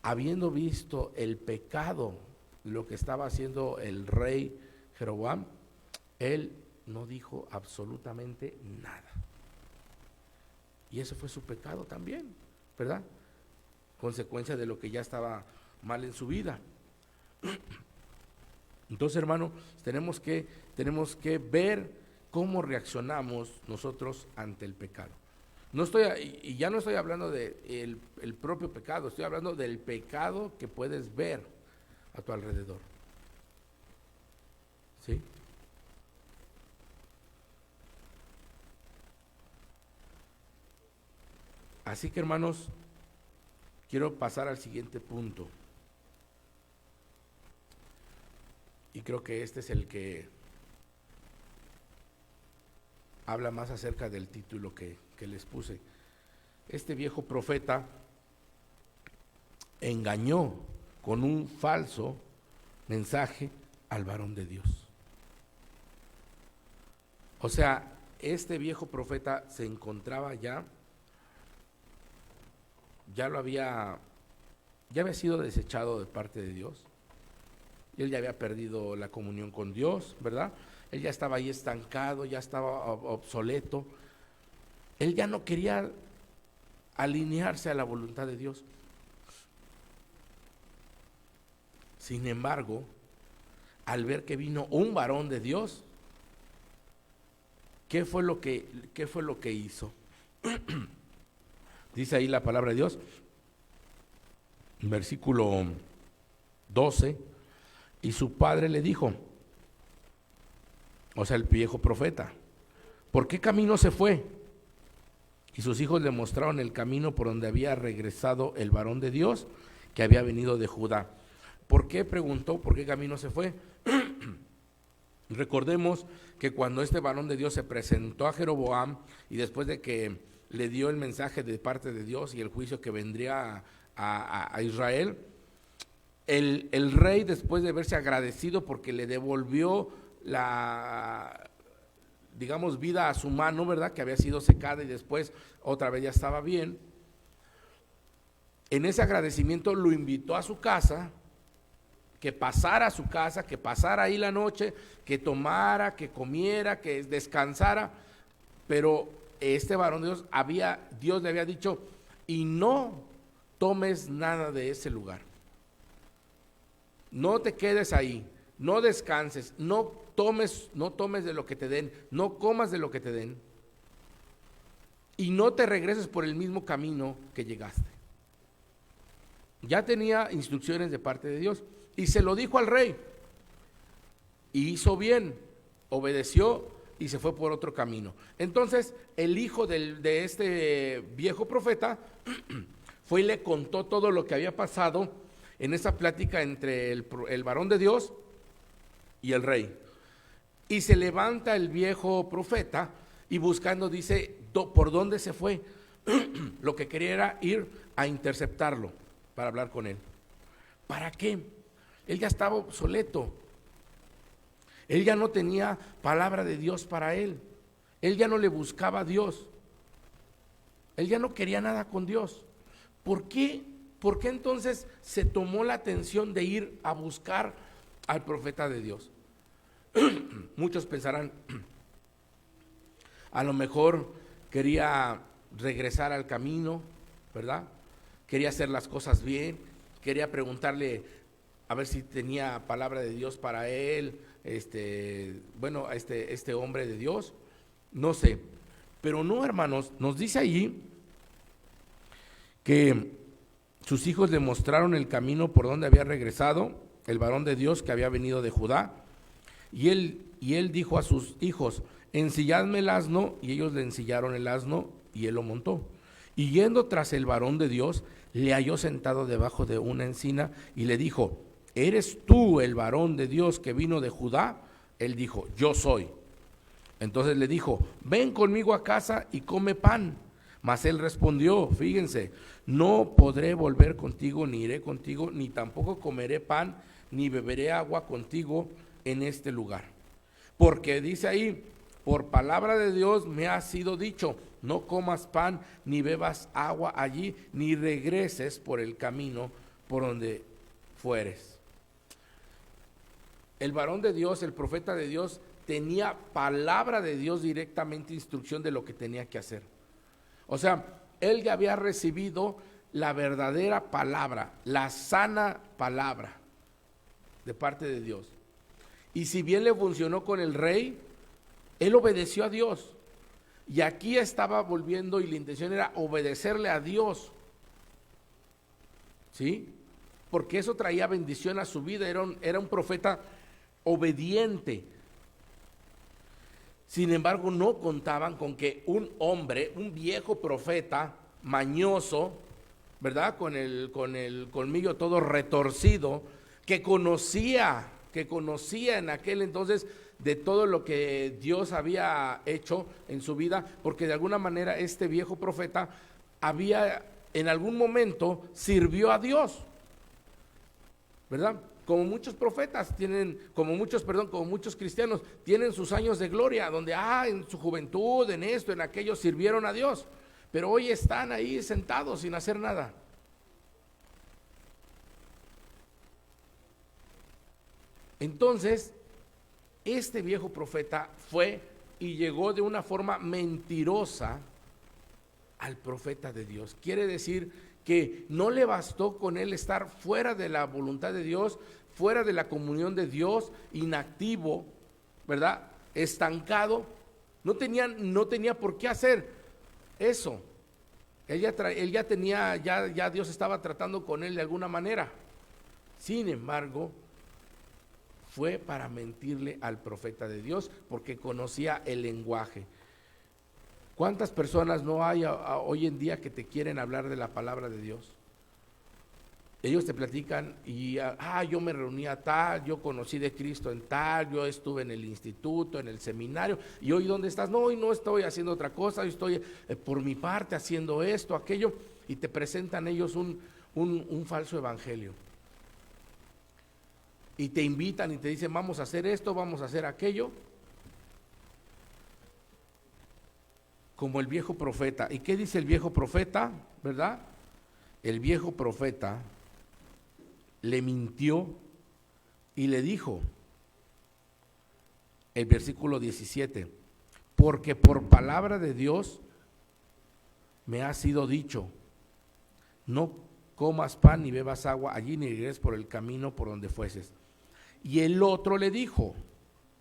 habiendo visto el pecado, lo que estaba haciendo el rey Jeroboam, él no dijo absolutamente nada. Y ese fue su pecado también, ¿verdad? Consecuencia de lo que ya estaba mal en su vida. Entonces, hermano, tenemos que ver cómo reaccionamos nosotros ante el pecado. Y ya no estoy hablando de el propio pecado, estoy hablando del pecado que puedes ver a tu alrededor. ¿Sí? Así que, hermanos, quiero pasar al siguiente punto. Y creo que este es el que habla más acerca del título que les puse. Este viejo profeta engañó con un falso mensaje al varón de Dios. O sea, este viejo profeta se encontraba ya había sido desechado de parte de Dios. Y él ya había perdido la comunión con Dios, ¿verdad? Él ya estaba ahí estancado, ya estaba obsoleto. Él ya no quería alinearse a la voluntad de Dios. Sin embargo, al ver que vino un varón de Dios, ¿qué fue lo que hizo? Dice ahí la palabra de Dios, versículo 12, y su padre le dijo, o sea, el viejo profeta, ¿por qué camino se fue? Y sus hijos le mostraron el camino por donde había regresado el varón de Dios que había venido de Judá. ¿Por qué? Preguntó, ¿por qué camino se fue? Recordemos que cuando este varón de Dios se presentó a Jeroboam y después de que le dio el mensaje de parte de Dios y el juicio que vendría a Israel, el rey, después de verse agradecido porque le devolvió la, digamos, vida a su mano, ¿verdad? Que había sido secada y después otra vez ya estaba bien. En ese agradecimiento lo invitó a su casa, que pasara a su casa, que pasara ahí la noche, que tomara, que comiera, que descansara, pero este varón de Dios le había dicho, y no tomes nada de ese lugar, no te quedes ahí, no descanses, no tomes de lo que te den, no comas de lo que te den, y no te regreses por el mismo camino que llegaste. Ya tenía instrucciones de parte de Dios, y se lo dijo al rey, y hizo bien, obedeció, y se fue por otro camino. Entonces el hijo de este viejo profeta fue y le contó todo lo que había pasado en esa plática entre el varón de Dios y el rey. Y se levanta el viejo profeta y buscando, dice, ¿por dónde se fue? Lo que quería era ir a interceptarlo para hablar con él. ¿Para qué? Él ya estaba obsoleto. Él ya no tenía palabra de Dios para él. Él ya no le buscaba a Dios. Él ya no quería nada con Dios. ¿Por qué? ¿Por qué entonces se tomó la atención de ir a buscar al profeta de Dios? Muchos pensarán, a lo mejor quería regresar al camino, ¿verdad? Quería hacer las cosas bien, quería preguntarle a ver si tenía palabra de Dios para él, este hombre de Dios, no sé. Pero no, hermanos, nos dice allí que sus hijos le mostraron el camino por donde había regresado el varón de Dios que había venido de Judá, y él dijo a sus hijos, ensilladme el asno, y ellos le ensillaron el asno, y él lo montó. Y yendo tras el varón de Dios, le halló sentado debajo de una encina, y le dijo, ¿eres tú el varón de Dios que vino de Judá? Él dijo, yo soy. Entonces le dijo, ven conmigo a casa y come pan. Mas él respondió, fíjense, no podré volver contigo, ni iré contigo, ni tampoco comeré pan, ni beberé agua contigo en este lugar. Porque dice ahí, por palabra de Dios me ha sido dicho, no comas pan, ni bebas agua allí, ni regreses por el camino por donde fueres. El varón de Dios, el profeta de Dios, tenía palabra de Dios directamente, instrucción de lo que tenía que hacer. O sea, él ya había recibido la verdadera palabra, la sana palabra de parte de Dios. Y si bien le funcionó con el rey, él obedeció a Dios. Y aquí estaba volviendo y la intención era obedecerle a Dios. ¿Sí? Porque eso traía bendición a su vida, era un profeta obediente. Sin embargo, no contaban con que un hombre, un viejo profeta, mañoso, ¿verdad? Con el colmillo todo retorcido, que conocía en aquel entonces de todo lo que Dios había hecho en su vida, porque de alguna manera este viejo profeta había en algún momento sirvió a Dios, ¿verdad? Como muchos profetas tienen, como muchos cristianos tienen sus años de gloria, donde en su juventud, en esto, en aquello, sirvieron a Dios, pero hoy están ahí sentados sin hacer nada. Entonces, este viejo profeta fue y llegó de una forma mentirosa al profeta de Dios. Quiere decir que no le bastó con él estar fuera de la voluntad de Dios, fuera de la comunión de Dios, inactivo, ¿verdad? Estancado. No tenía por qué hacer eso. Él ya tenía, ya Dios estaba tratando con él de alguna manera. Sin embargo, fue para mentirle al profeta de Dios porque conocía el lenguaje. ¿Cuántas personas no hay hoy en día que te quieren hablar de la palabra de Dios? Ellos te platican y, yo me reuní a tal, yo conocí de Cristo en tal, yo estuve en el instituto, en el seminario, y hoy ¿dónde estás? No, hoy no estoy haciendo otra cosa, yo estoy por mi parte haciendo esto, aquello, y te presentan ellos un falso evangelio. Y te invitan y te dicen, vamos a hacer esto, vamos a hacer aquello. Como el viejo profeta. ¿Y qué dice el viejo profeta? ¿Verdad? El viejo profeta le mintió y le dijo, el versículo 17, porque por palabra de Dios me ha sido dicho, no comas pan ni bebas agua allí, ni regreses por el camino por donde fueses. Y el otro le dijo,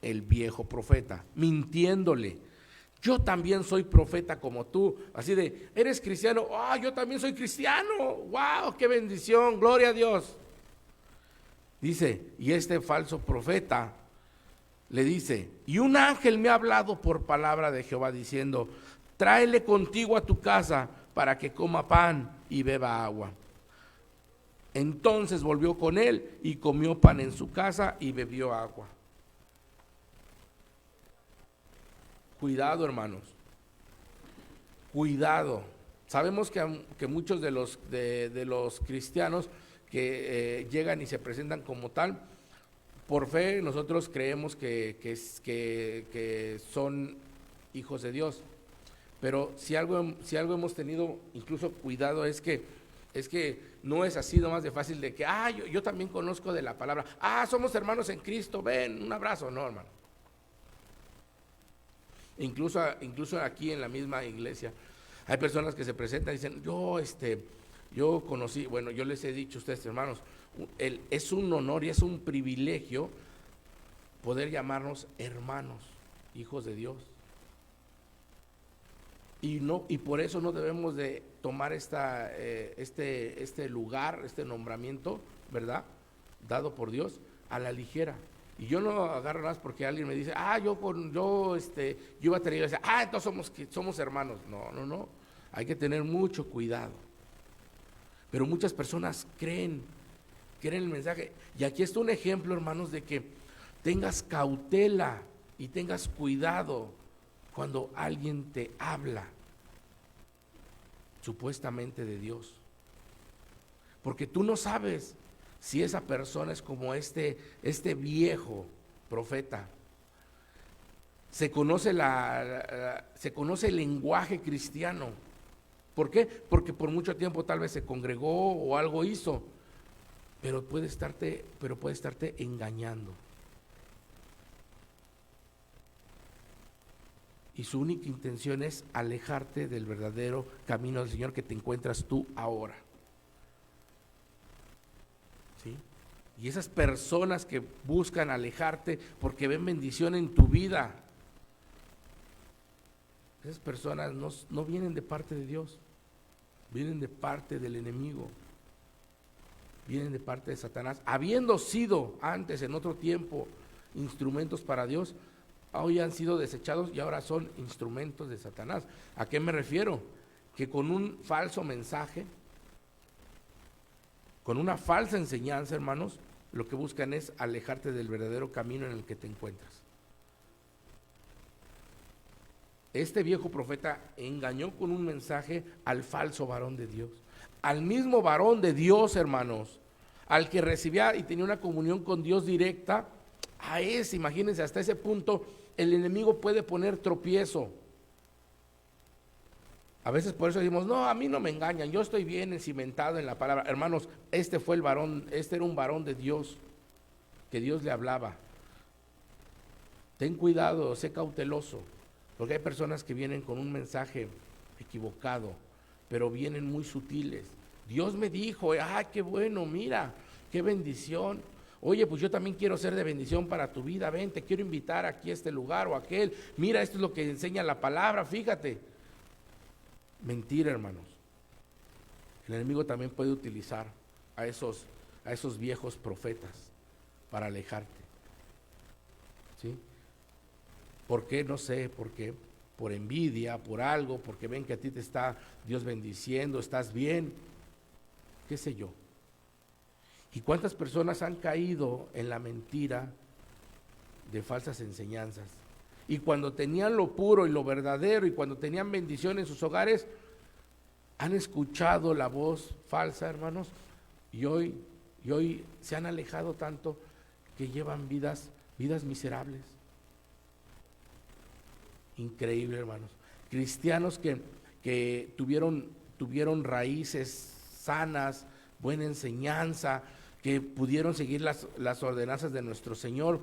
el viejo profeta, mintiéndole, yo también soy profeta como tú. Así de, ¿eres cristiano? Yo también soy cristiano. ¡Wow! ¡Qué bendición! ¡Gloria a Dios! Dice, y este falso profeta le dice, y un ángel me ha hablado por palabra de Jehová diciendo, tráele contigo a tu casa para que coma pan y beba agua. Entonces volvió con él y comió pan en su casa y bebió agua. Cuidado, hermanos. Cuidado. Sabemos que muchos de los cristianos que llegan y se presentan como tal, por fe nosotros creemos que son hijos de Dios. Pero si algo hemos tenido incluso cuidado es que no es así nomás de fácil de que, yo también conozco de la palabra, somos hermanos en Cristo, ven, un abrazo. No, hermano. Incluso aquí en la misma iglesia hay personas que se presentan y dicen, yo conocí, bueno, yo les he dicho a ustedes, hermanos, es un honor y es un privilegio poder llamarnos hermanos, hijos de Dios. Y por eso no debemos de tomar este lugar, este nombramiento, ¿verdad?, dado por Dios a la ligera. Y yo no agarro nada más porque alguien me dice, yo iba a tener, entonces somos hermanos. No, hay que tener mucho cuidado. Pero muchas personas creen el mensaje. Y aquí está un ejemplo, hermanos, de que tengas cautela y tengas cuidado cuando alguien te habla supuestamente de Dios, porque tú no sabes si esa persona es como este viejo profeta, se conoce, se conoce el lenguaje cristiano. ¿Por qué? Porque por mucho tiempo tal vez se congregó o algo hizo, pero puede estarte engañando. Y su única intención es alejarte del verdadero camino del Señor que te encuentras tú ahora. ¿Sí? Y esas personas que buscan alejarte porque ven bendición en tu vida, esas personas no vienen de parte de Dios, vienen de parte del enemigo, vienen de parte de Satanás. Habiendo sido antes, en otro tiempo, instrumentos para Dios, hoy han sido desechados y ahora son instrumentos de Satanás. ¿A qué me refiero? Que con un falso mensaje, con una falsa enseñanza, hermanos, lo que buscan es alejarte del verdadero camino en el que te encuentras. Este viejo profeta engañó con un mensaje al falso varón de Dios, al mismo varón de Dios, hermanos, al que recibía y tenía una comunión con Dios directa. A ese, imagínense, hasta ese punto el enemigo puede poner tropiezo. A veces por eso decimos, no, a mí no me engañan, yo estoy bien cimentado en la palabra. Hermanos, este fue el varón, este era un varón de Dios, que Dios le hablaba. Ten cuidado, sé cauteloso, porque hay personas que vienen con un mensaje equivocado, pero vienen muy sutiles. Dios me dijo, qué bueno, mira, qué bendición. Oye, pues yo también quiero ser de bendición para tu vida, ven, te quiero invitar aquí a este lugar o aquel. Mira, esto es lo que enseña la palabra, fíjate. Mentira, hermanos. El enemigo también puede utilizar a esos viejos profetas para alejarte. ¿Sí? ¿Por qué? No sé, ¿por qué? Por envidia, por algo, porque ven que a ti te está Dios bendiciendo, estás bien, qué sé yo. ¿Y cuántas personas han caído en la mentira de falsas enseñanzas? Y cuando tenían lo puro y lo verdadero, y cuando tenían bendición en sus hogares, han escuchado la voz falsa, hermanos, y hoy se han alejado tanto que llevan vidas miserables. Increíble, hermanos. Cristianos que tuvieron raíces sanas, buena enseñanza, que pudieron seguir las ordenanzas de nuestro Señor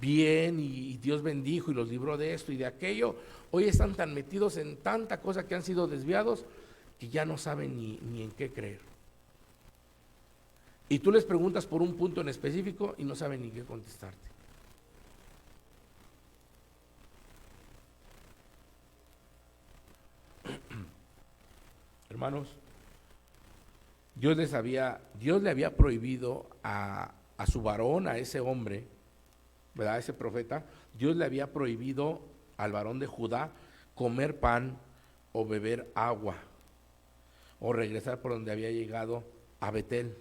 bien, y Dios bendijo y los libró de esto y de aquello. Hoy están tan metidos en tanta cosa que han sido desviados que ya no saben ni en qué creer. Y tú les preguntas por un punto en específico y no saben ni qué contestarte. Hermanos, Dios le había prohibido a su varón, a ese hombre, ¿verdad? Ese profeta, Dios le había prohibido al varón de Judá comer pan o beber agua o regresar por donde había llegado a Betel.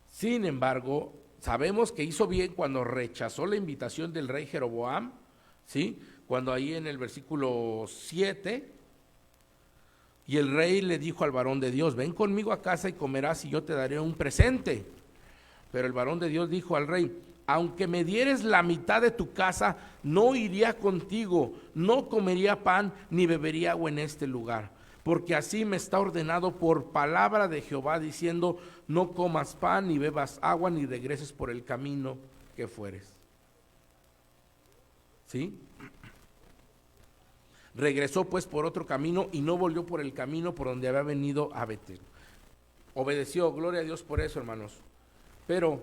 Sin embargo, sabemos que hizo bien cuando rechazó la invitación del rey Jeroboam, ¿sí? Cuando ahí en el versículo 7, y el rey le dijo al varón de Dios, ven conmigo a casa y comerás y yo te daré un presente. Pero el varón de Dios dijo al rey, aunque me dieres la mitad de tu casa, no iría contigo, no comería pan ni bebería agua en este lugar, porque así me está ordenado por palabra de Jehová, diciendo, no comas pan, ni bebas agua, ni regreses por el camino que fueres. ¿Sí? Regresó pues por otro camino y no volvió por el camino por donde había venido a Betel. Obedeció, gloria a Dios por eso, hermanos. Pero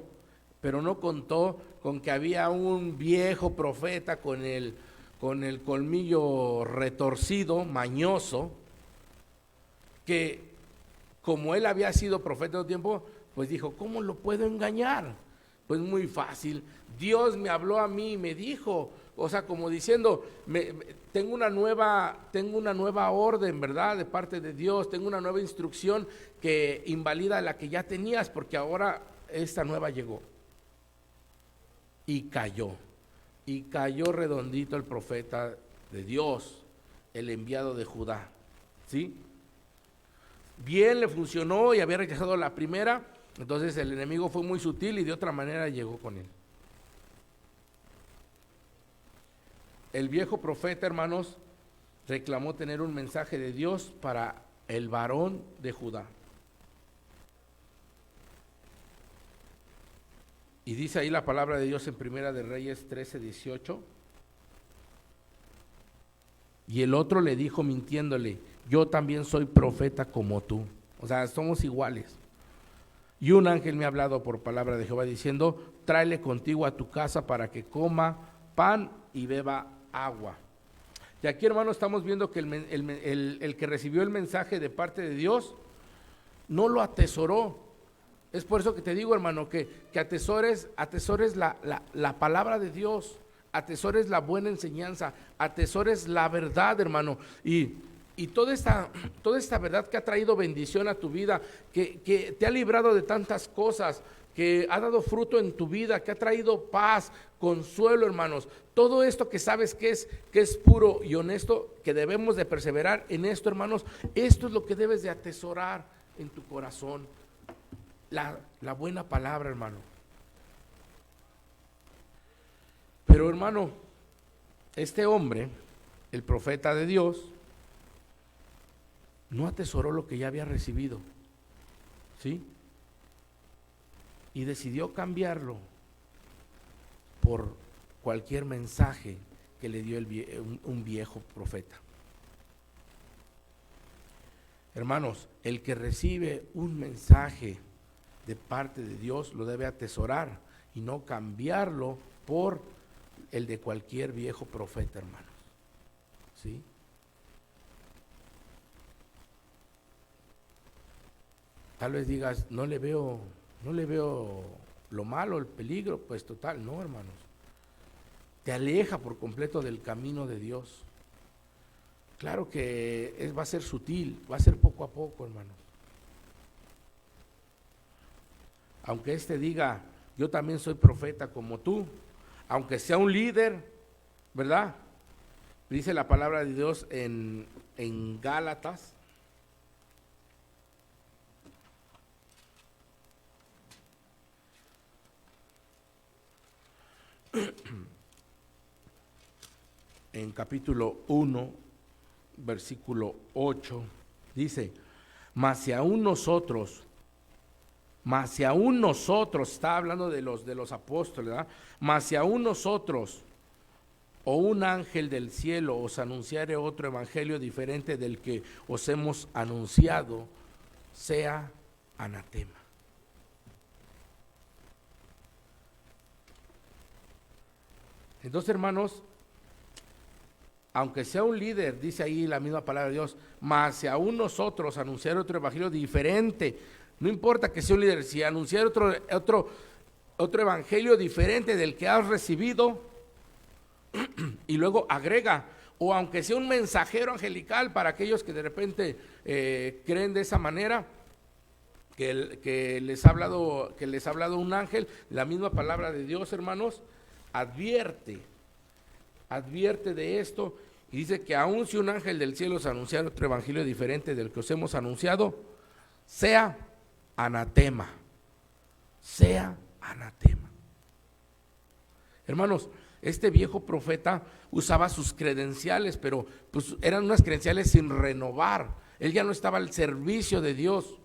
no contó con que había un viejo profeta con el colmillo retorcido, mañoso, que como él había sido profeta de tiempo, pues dijo, ¿cómo lo puedo engañar? Pues muy fácil, Dios me habló a mí y me dijo, o sea, como diciendo, tengo una nueva orden, ¿verdad? De parte de Dios, tengo una nueva instrucción que invalida la que ya tenías, porque ahora esta nueva llegó. Y cayó redondito el profeta de Dios, el enviado de Judá, ¿sí? Bien le funcionó y había rechazado la primera, entonces el enemigo fue muy sutil y de otra manera llegó con él. el viejo profeta, hermanos, reclamó tener un mensaje de Dios para el varón de Judá. Y dice ahí la palabra de Dios en Primera de Reyes 13:18. Y el otro le dijo mintiéndole: yo también soy profeta como tú. O sea, somos iguales. Y un ángel me ha hablado por palabra de Jehová diciendo: tráele contigo a tu casa para que coma pan y beba agua. Y aquí, hermano, estamos viendo que el que recibió el mensaje de parte de Dios no lo atesoró. Es por eso que te digo, hermano, que atesores la palabra de Dios, atesores la buena enseñanza, atesores la verdad, hermano, y toda esta verdad que ha traído bendición a tu vida, que te ha librado de tantas cosas, que ha dado fruto en tu vida, que ha traído paz, consuelo, hermanos. Todo esto que sabes que es puro y honesto, que debemos de perseverar en esto, hermanos, esto es lo que debes de atesorar en tu corazón. La buena palabra, hermano. Pero, hermano, este hombre, el profeta de Dios, no atesoró lo que ya había recibido, ¿sí? Y decidió cambiarlo por cualquier mensaje que le dio un viejo profeta. Hermanos, el que recibe un mensaje de parte de Dios lo debe atesorar y no cambiarlo por el de cualquier viejo profeta, hermanos, ¿sí? Tal vez digas, no le veo lo malo, el peligro. Pues total, no, hermanos. Te aleja por completo del camino de Dios. Claro que va a ser sutil, va a ser poco a poco, hermanos. Aunque este diga, yo también soy profeta como tú, aunque sea un líder, ¿verdad? Dice la palabra de Dios en Gálatas, en capítulo 1, versículo 8, dice: mas si aún nosotros, está hablando de los apóstoles, ¿verdad? Mas si aún nosotros o un ángel del cielo os anunciare otro evangelio diferente del que os hemos anunciado, sea anatema. Entonces, hermanos, aunque sea un líder, dice ahí la misma palabra de Dios, mas si aún nosotros anunciar otro evangelio diferente, no importa que sea un líder, si anunciar otro evangelio diferente del que has recibido, y luego agrega, o aunque sea un mensajero angelical para aquellos que de repente creen de esa manera, que les ha hablado un ángel, la misma palabra de Dios, hermanos, advierte de esto, y dice que aun si un ángel del cielo os anunciara otro evangelio diferente del que os hemos anunciado, sea anatema, Hermanos, este viejo profeta usaba sus credenciales, pero pues eran unas credenciales sin renovar. Él ya no estaba al servicio de Dios,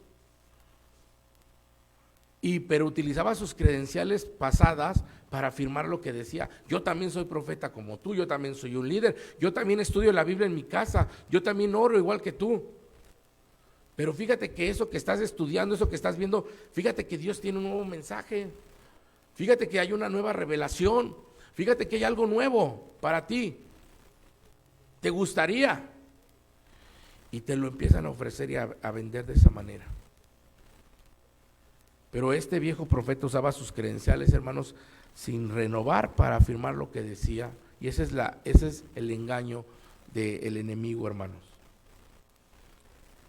pero utilizaba sus credenciales pasadas para afirmar lo que decía. Yo también soy profeta como tú, yo también soy un líder, yo también estudio la Biblia en mi casa, yo también oro igual que tú. Pero fíjate que eso que estás estudiando, eso que estás viendo, fíjate que Dios tiene un nuevo mensaje, fíjate que hay una nueva revelación, fíjate que hay algo nuevo para ti. ¿Te gustaría? Y te lo empiezan a ofrecer y a vender de esa manera. Pero este viejo profeta usaba sus credenciales, hermanos, sin renovar para afirmar lo que decía. Y ese es el engaño del enemigo, hermanos.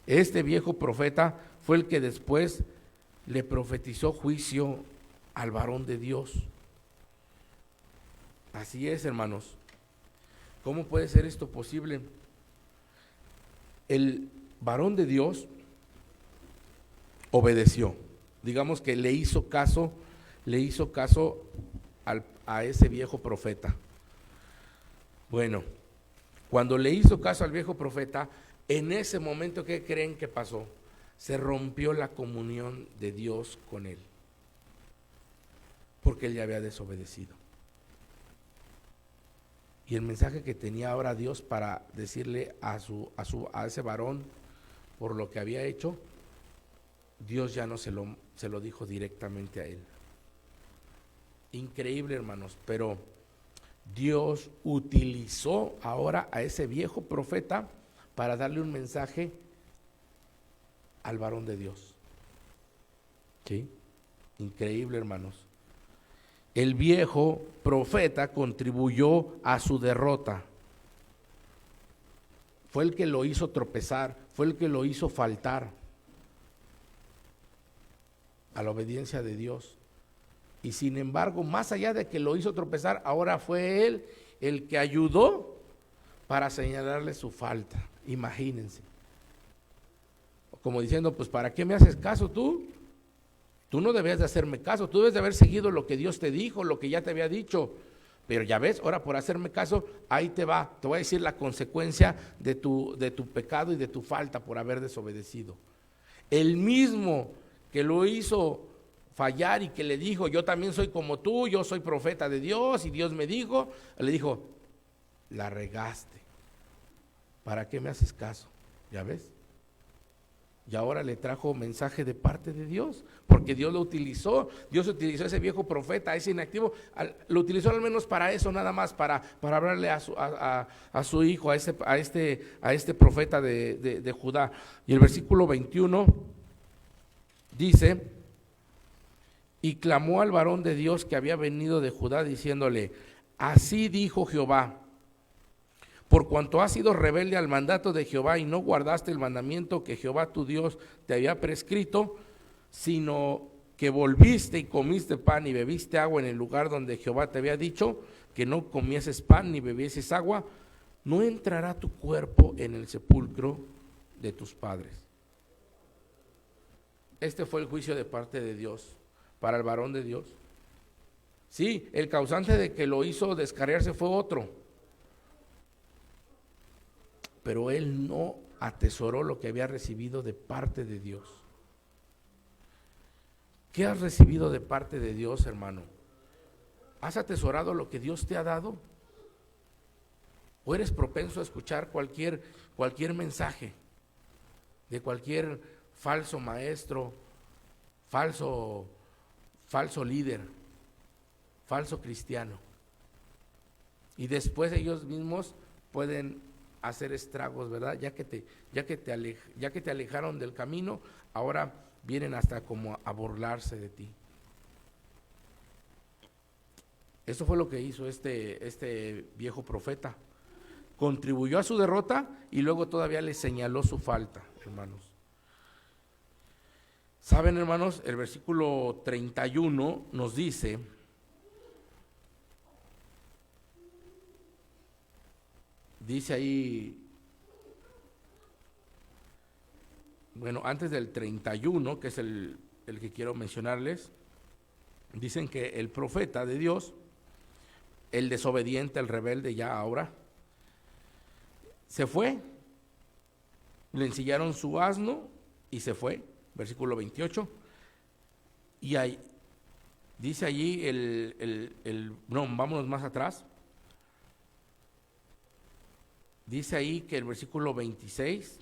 Este viejo profeta fue el que después le profetizó juicio al varón de Dios. Así es, hermanos. ¿Cómo puede ser esto posible? El varón de Dios obedeció. Digamos que le hizo caso a ese viejo profeta. Bueno, cuando le hizo caso al viejo profeta, en ese momento, ¿qué creen que pasó? Se rompió la comunión de Dios con él, porque él ya había desobedecido. Y el mensaje que tenía ahora Dios para decirle a ese varón por lo que había hecho, Dios ya no se lo dijo directamente a él. Increíble, hermanos, pero Dios utilizó ahora a ese viejo profeta para darle un mensaje al varón de Dios. ¿Sí? Increíble, hermanos. El viejo profeta contribuyó a su derrota. Fue el que lo hizo tropezar, fue el que lo hizo faltar a la obediencia de Dios. Y sin embargo, más allá de que lo hizo tropezar, ahora fue él el que ayudó para señalarle su falta. Imagínense. Como diciendo, pues ¿para qué me haces caso tú? Tú no debías de hacerme caso, tú debes de haber seguido lo que Dios te dijo, lo que ya te había dicho. Pero ya ves, ahora por hacerme caso, ahí te va. Te voy a decir la consecuencia de tu pecado y de tu falta por haber desobedecido. El mismo que lo hizo fallar y que le dijo, yo también soy como tú, yo soy profeta de Dios y Dios me dijo, le dijo, la regaste. ¿Para qué me haces caso? ¿Ya ves? Y ahora le trajo mensaje de parte de Dios, porque Dios Dios utilizó a ese viejo profeta, a ese inactivo, lo utilizó al menos para eso, nada más, para hablarle a su hijo, a este profeta de Judá. Y el versículo 21 dice, y clamó al varón de Dios que había venido de Judá, diciéndole, así dijo Jehová, por cuanto has sido rebelde al mandato de Jehová y no guardaste el mandamiento que Jehová tu Dios te había prescrito, sino que volviste y comiste pan y bebiste agua en el lugar donde Jehová te había dicho que no comieses pan ni bebieses agua, no entrará tu cuerpo en el sepulcro de tus padres. Este fue el juicio de parte de Dios para el varón de Dios. Sí, el causante de que lo hizo descarriarse fue otro, pero él no atesoró lo que había recibido de parte de Dios. ¿Qué has recibido de parte de Dios, hermano? ¿Has atesorado lo que Dios te ha dado? ¿O eres propenso a escuchar cualquier mensaje de cualquier falso maestro, falso líder, falso cristiano? Y después ellos mismos pueden hacer estragos, ¿verdad? Ya que te alejaron del camino, ahora vienen hasta como a burlarse de ti. Eso fue lo que hizo este viejo profeta. Contribuyó a su derrota y luego todavía le señaló su falta, hermanos. ¿Saben, hermanos? El versículo 31 nos dice, ahí, bueno, antes del 31, que es el que quiero mencionarles, dicen que el profeta de Dios, el desobediente, el rebelde ya ahora, se fue, le ensillaron su asno y se fue, versículo 28, y ahí, dice allí no, vámonos más atrás, dice ahí que el versículo 26,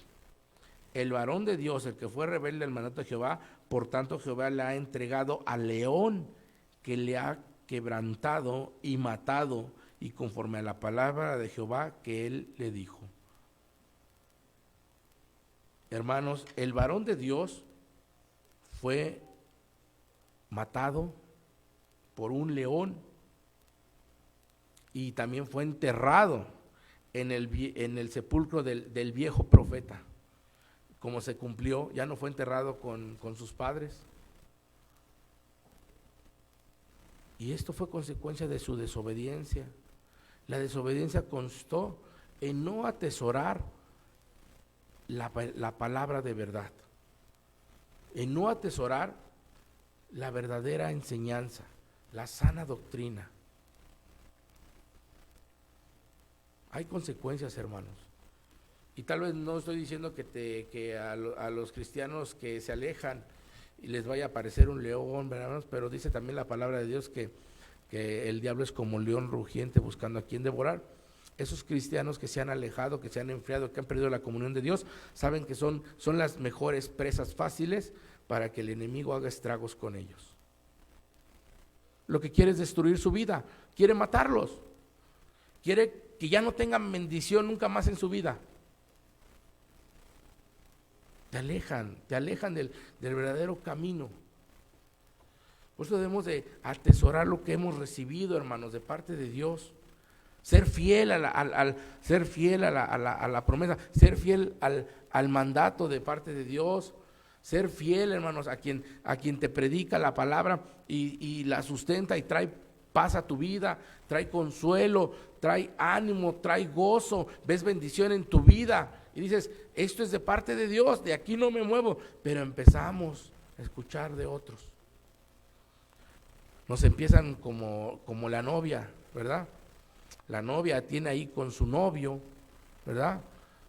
el varón de Dios, el que fue rebelde al mandato de Jehová, por tanto Jehová le ha entregado al león que le ha quebrantado y matado, y conforme a la palabra de Jehová que él le dijo. Hermanos, el varón de Dios fue matado por un león y también fue enterrado en el sepulcro del viejo profeta. Como se cumplió, ya no fue enterrado con sus padres. Y esto fue consecuencia de su desobediencia. La desobediencia constó en no atesorar la palabra de verdad, en no atesorar la verdadera enseñanza, la sana doctrina. Hay consecuencias, hermanos. Y tal vez no estoy diciendo que a los cristianos que se alejan y les vaya a aparecer un león, hermanos, pero dice también la palabra de Dios que el diablo es como un león rugiente buscando a quien devorar. Esos cristianos que se han alejado, que se han enfriado, que han perdido la comunión de Dios, saben que son las mejores presas fáciles para que el enemigo haga estragos con ellos. Lo que quiere es destruir su vida, quiere matarlos, quiere que ya no tengan bendición nunca más en su vida. Te alejan del verdadero camino. Por eso debemos de atesorar lo que hemos recibido, hermanos, de parte de Dios. Ser fiel ser fiel a la promesa, ser fiel al mandato de parte de Dios, ser fiel, hermanos, a quien te predica la palabra y la sustenta y trae paz a tu vida, trae consuelo, trae ánimo, trae gozo, ves bendición en tu vida y dices, esto es de parte de Dios, de aquí no me muevo, pero empezamos a escuchar de otros. Nos empiezan como la novia, ¿verdad? La novia tiene ahí con su novio, ¿verdad?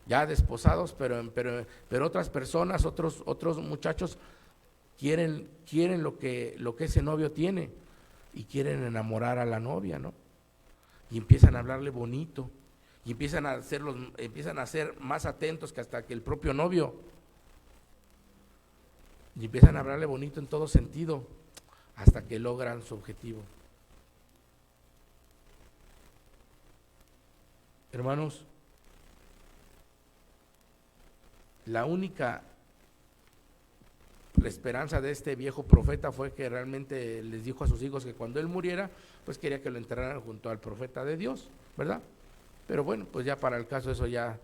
Ya desposados, pero otras personas, otros muchachos quieren lo que ese novio tiene y quieren enamorar a la novia, ¿no? Y empiezan a hablarle bonito y empiezan a ser más atentos que hasta que el propio novio, y empiezan a hablarle bonito en todo sentido hasta que logran su objetivo. Hermanos, la esperanza de este viejo profeta fue que realmente les dijo a sus hijos que cuando él muriera, pues quería que lo enterraran junto al profeta de Dios, ¿verdad? Pero bueno, pues ya para el caso eso ya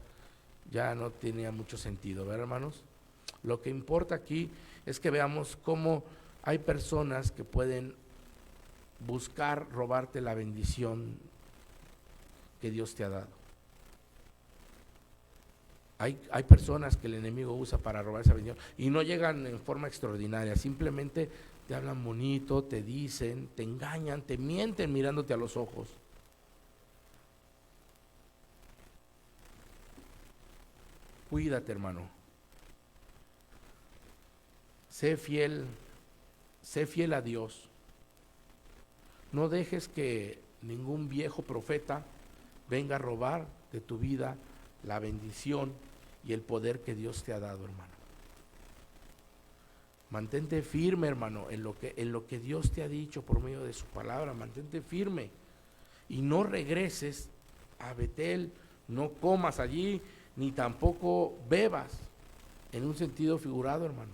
no tenía mucho sentido, ¿verdad, hermanos? Lo que importa aquí es que veamos cómo hay personas que pueden buscar robarte la bendición que Dios te ha dado. Hay personas que el enemigo usa para robar esa bendición y no llegan en forma extraordinaria, simplemente te hablan bonito, te dicen, te engañan, te mienten mirándote a los ojos. Cuídate, hermano. Sé fiel a Dios. No dejes que ningún viejo profeta venga a robar de tu vida la bendición y el poder que Dios te ha dado, hermano. Mantente firme, hermano, en lo que Dios te ha dicho por medio de su palabra. Mantente firme y no regreses a Betel, no comas allí, ni tampoco bebas, en un sentido figurado, hermano.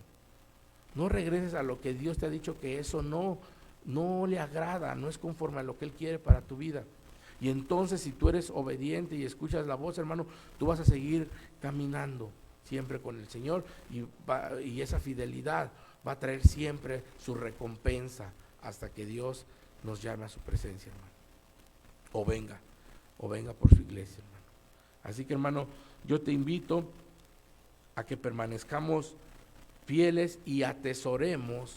No regreses a lo que Dios te ha dicho, que eso no le agrada, no es conforme a lo que Él quiere para tu vida. Y entonces, si tú eres obediente y escuchas la voz, hermano, tú vas a seguir caminando siempre con el Señor y esa fidelidad va a traer siempre su recompensa hasta que Dios nos llame a su presencia, hermano. O venga por su iglesia, hermano. Así que, hermano, yo te invito a que permanezcamos fieles y atesoremos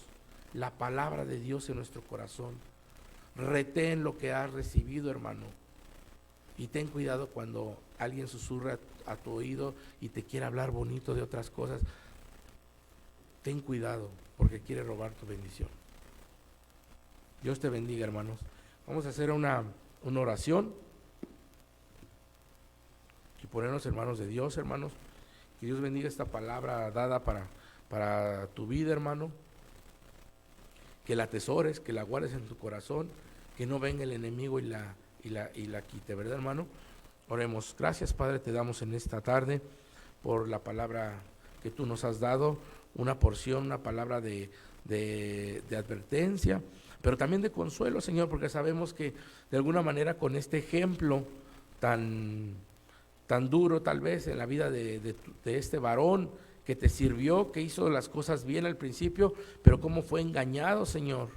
la palabra de Dios en nuestro corazón. Retén lo que has recibido, hermano, y ten cuidado cuando alguien susurra a tu oído y te quiere hablar bonito de otras cosas. Ten cuidado, porque quiere robar tu bendición. Dios te bendiga, hermanos. Vamos a hacer una oración y ponernos hermanos de Dios, hermanos. Que Dios bendiga esta palabra dada para tu vida, hermano. Que la atesores, que la guardes en tu corazón, que no venga el enemigo y la quite, ¿verdad, hermano? Oremos. Gracias, Padre, te damos en esta tarde por la palabra que tú nos has dado, una porción, una palabra de advertencia, pero también de consuelo, Señor, porque sabemos que de alguna manera con este ejemplo tan duro tal vez en la vida de este varón que te sirvió, que hizo las cosas bien al principio, pero cómo fue engañado, Señor.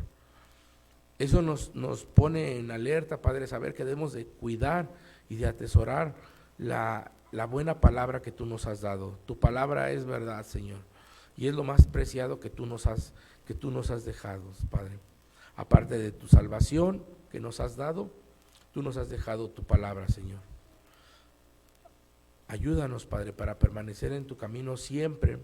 Eso nos pone en alerta, Padre, saber que debemos de cuidar y de atesorar la buena palabra que tú nos has dado. Tu palabra es verdad, Señor, y es lo más preciado que tú nos has dejado, Padre. Aparte de tu salvación que nos has dado, tú nos has dejado tu palabra, Señor. Ayúdanos, Padre, para permanecer en tu camino siempre.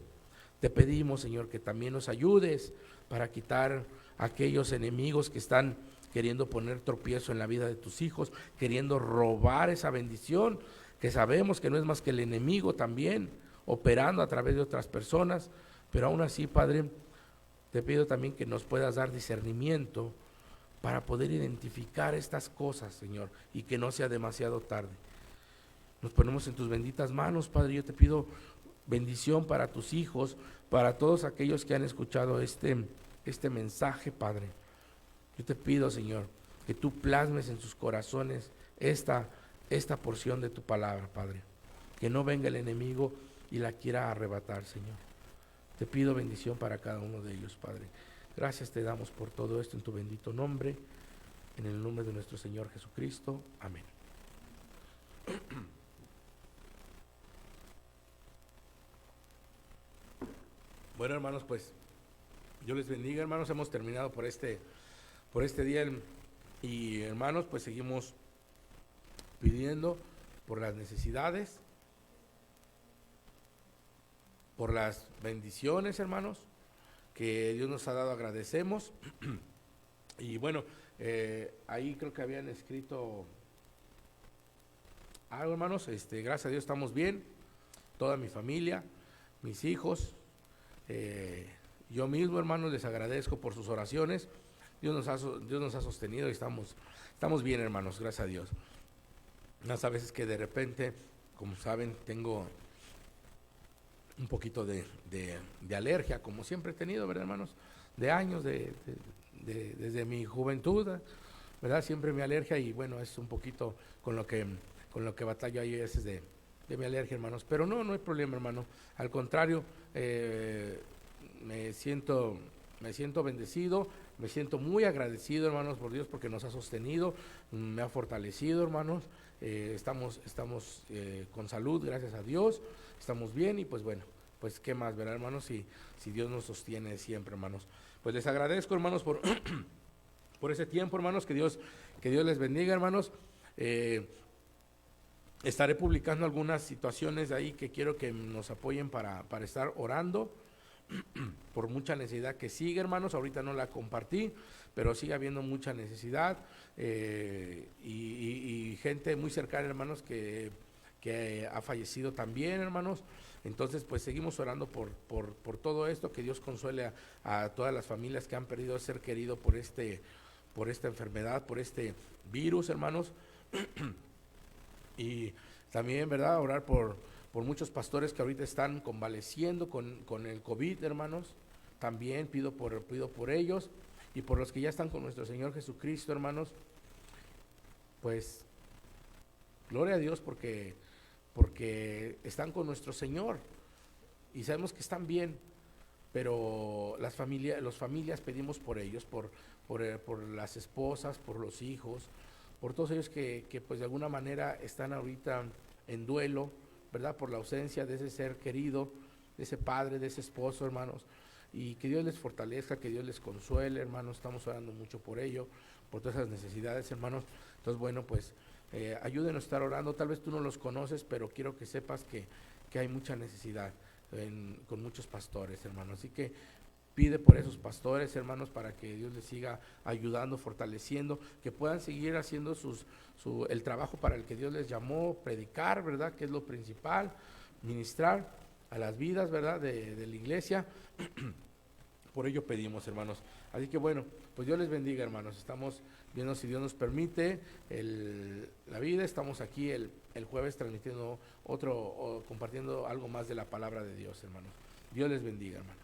Te pedimos, Señor, que también nos ayudes para quitar a aquellos enemigos que están queriendo poner tropiezo en la vida de tus hijos, queriendo robar esa bendición, que sabemos que no es más que el enemigo también, operando a través de otras personas, pero aún así, Padre, te pido también que nos puedas dar discernimiento para poder identificar estas cosas, Señor, y que no sea demasiado tarde. Nos ponemos en tus benditas manos, Padre. Yo te pido bendición para tus hijos, para todos aquellos que han escuchado este mensaje, Padre. Yo te pido, Señor, que tú plasmes en sus corazones esta porción de tu palabra, Padre. Que no venga el enemigo y la quiera arrebatar, Señor. Te pido bendición para cada uno de ellos, Padre. Gracias te damos por todo esto en tu bendito nombre, en el nombre de nuestro Señor Jesucristo. Amén. Bueno, hermanos, pues Dios les bendiga, hermanos. Hemos terminado por este día y, hermanos, pues seguimos pidiendo por las necesidades, por las bendiciones, hermanos, que Dios nos ha dado. Agradecemos. Y bueno, ahí creo que habían escrito algo, hermanos. Gracias a Dios estamos bien, toda mi familia, mis hijos, yo mismo, hermanos, les agradezco por sus oraciones. Dios nos ha sostenido y estamos bien, hermanos, gracias a Dios. A veces que de repente, como saben, tengo un poquito de alergia, como siempre he tenido, ¿verdad, hermanos? De años, desde mi juventud, ¿verdad? Siempre mi alergia, y bueno, es un poquito con lo que batallo ahí a veces de mi alergia, hermanos. Pero no hay problema, hermano. Al contrario, me siento bendecido, me siento muy agradecido, hermanos, por Dios, porque nos ha sostenido, me ha fortalecido, hermanos. Estamos con salud, gracias a Dios, estamos bien, y pues bueno, pues qué más, ¿verdad, hermanos? Si Dios nos sostiene siempre, hermanos. Pues les agradezco, hermanos, por por ese tiempo, hermanos. Que Dios les bendiga, hermanos. Estaré publicando algunas situaciones ahí que quiero que nos apoyen para estar orando por mucha necesidad que sigue, hermanos. Ahorita no la compartí, pero sigue habiendo mucha necesidad, y gente muy cercana, hermanos, que ha fallecido también, hermanos. Entonces, pues seguimos orando por todo esto, que Dios consuele a todas las familias que han perdido a ser querido por esta enfermedad, por este virus, hermanos. Y también, ¿verdad?, orar por muchos pastores que ahorita están convaleciendo con el COVID, hermanos. También pido por ellos, y por los que ya están con nuestro Señor Jesucristo, hermanos. Pues gloria a Dios porque están con nuestro Señor y sabemos que están bien, pero las familias pedimos por ellos, por las esposas, por los hijos, por todos ellos que pues de alguna manera están ahorita en duelo, ¿verdad?, por la ausencia de ese ser querido, de ese padre, de ese esposo, hermanos. Y que Dios les fortalezca, que Dios les consuele, hermanos. Estamos orando mucho por ello, por todas esas necesidades, hermanos. Entonces, bueno, pues ayúdenos a estar orando. Tal vez tú no los conoces, pero quiero que sepas que hay mucha necesidad con muchos pastores, hermanos. Así que pide por esos pastores, hermanos, para que Dios les siga ayudando, fortaleciendo, que puedan seguir haciendo el trabajo para el que Dios les llamó, predicar, ¿verdad?, que es lo principal, ministrar a las vidas, ¿verdad?, de la iglesia. Por ello pedimos, hermanos. Así que bueno, pues Dios les bendiga, hermanos. Estamos viendo, si Dios nos permite, la vida. Estamos aquí el jueves transmitiendo compartiendo algo más de la palabra de Dios, hermanos. Dios les bendiga, hermanos.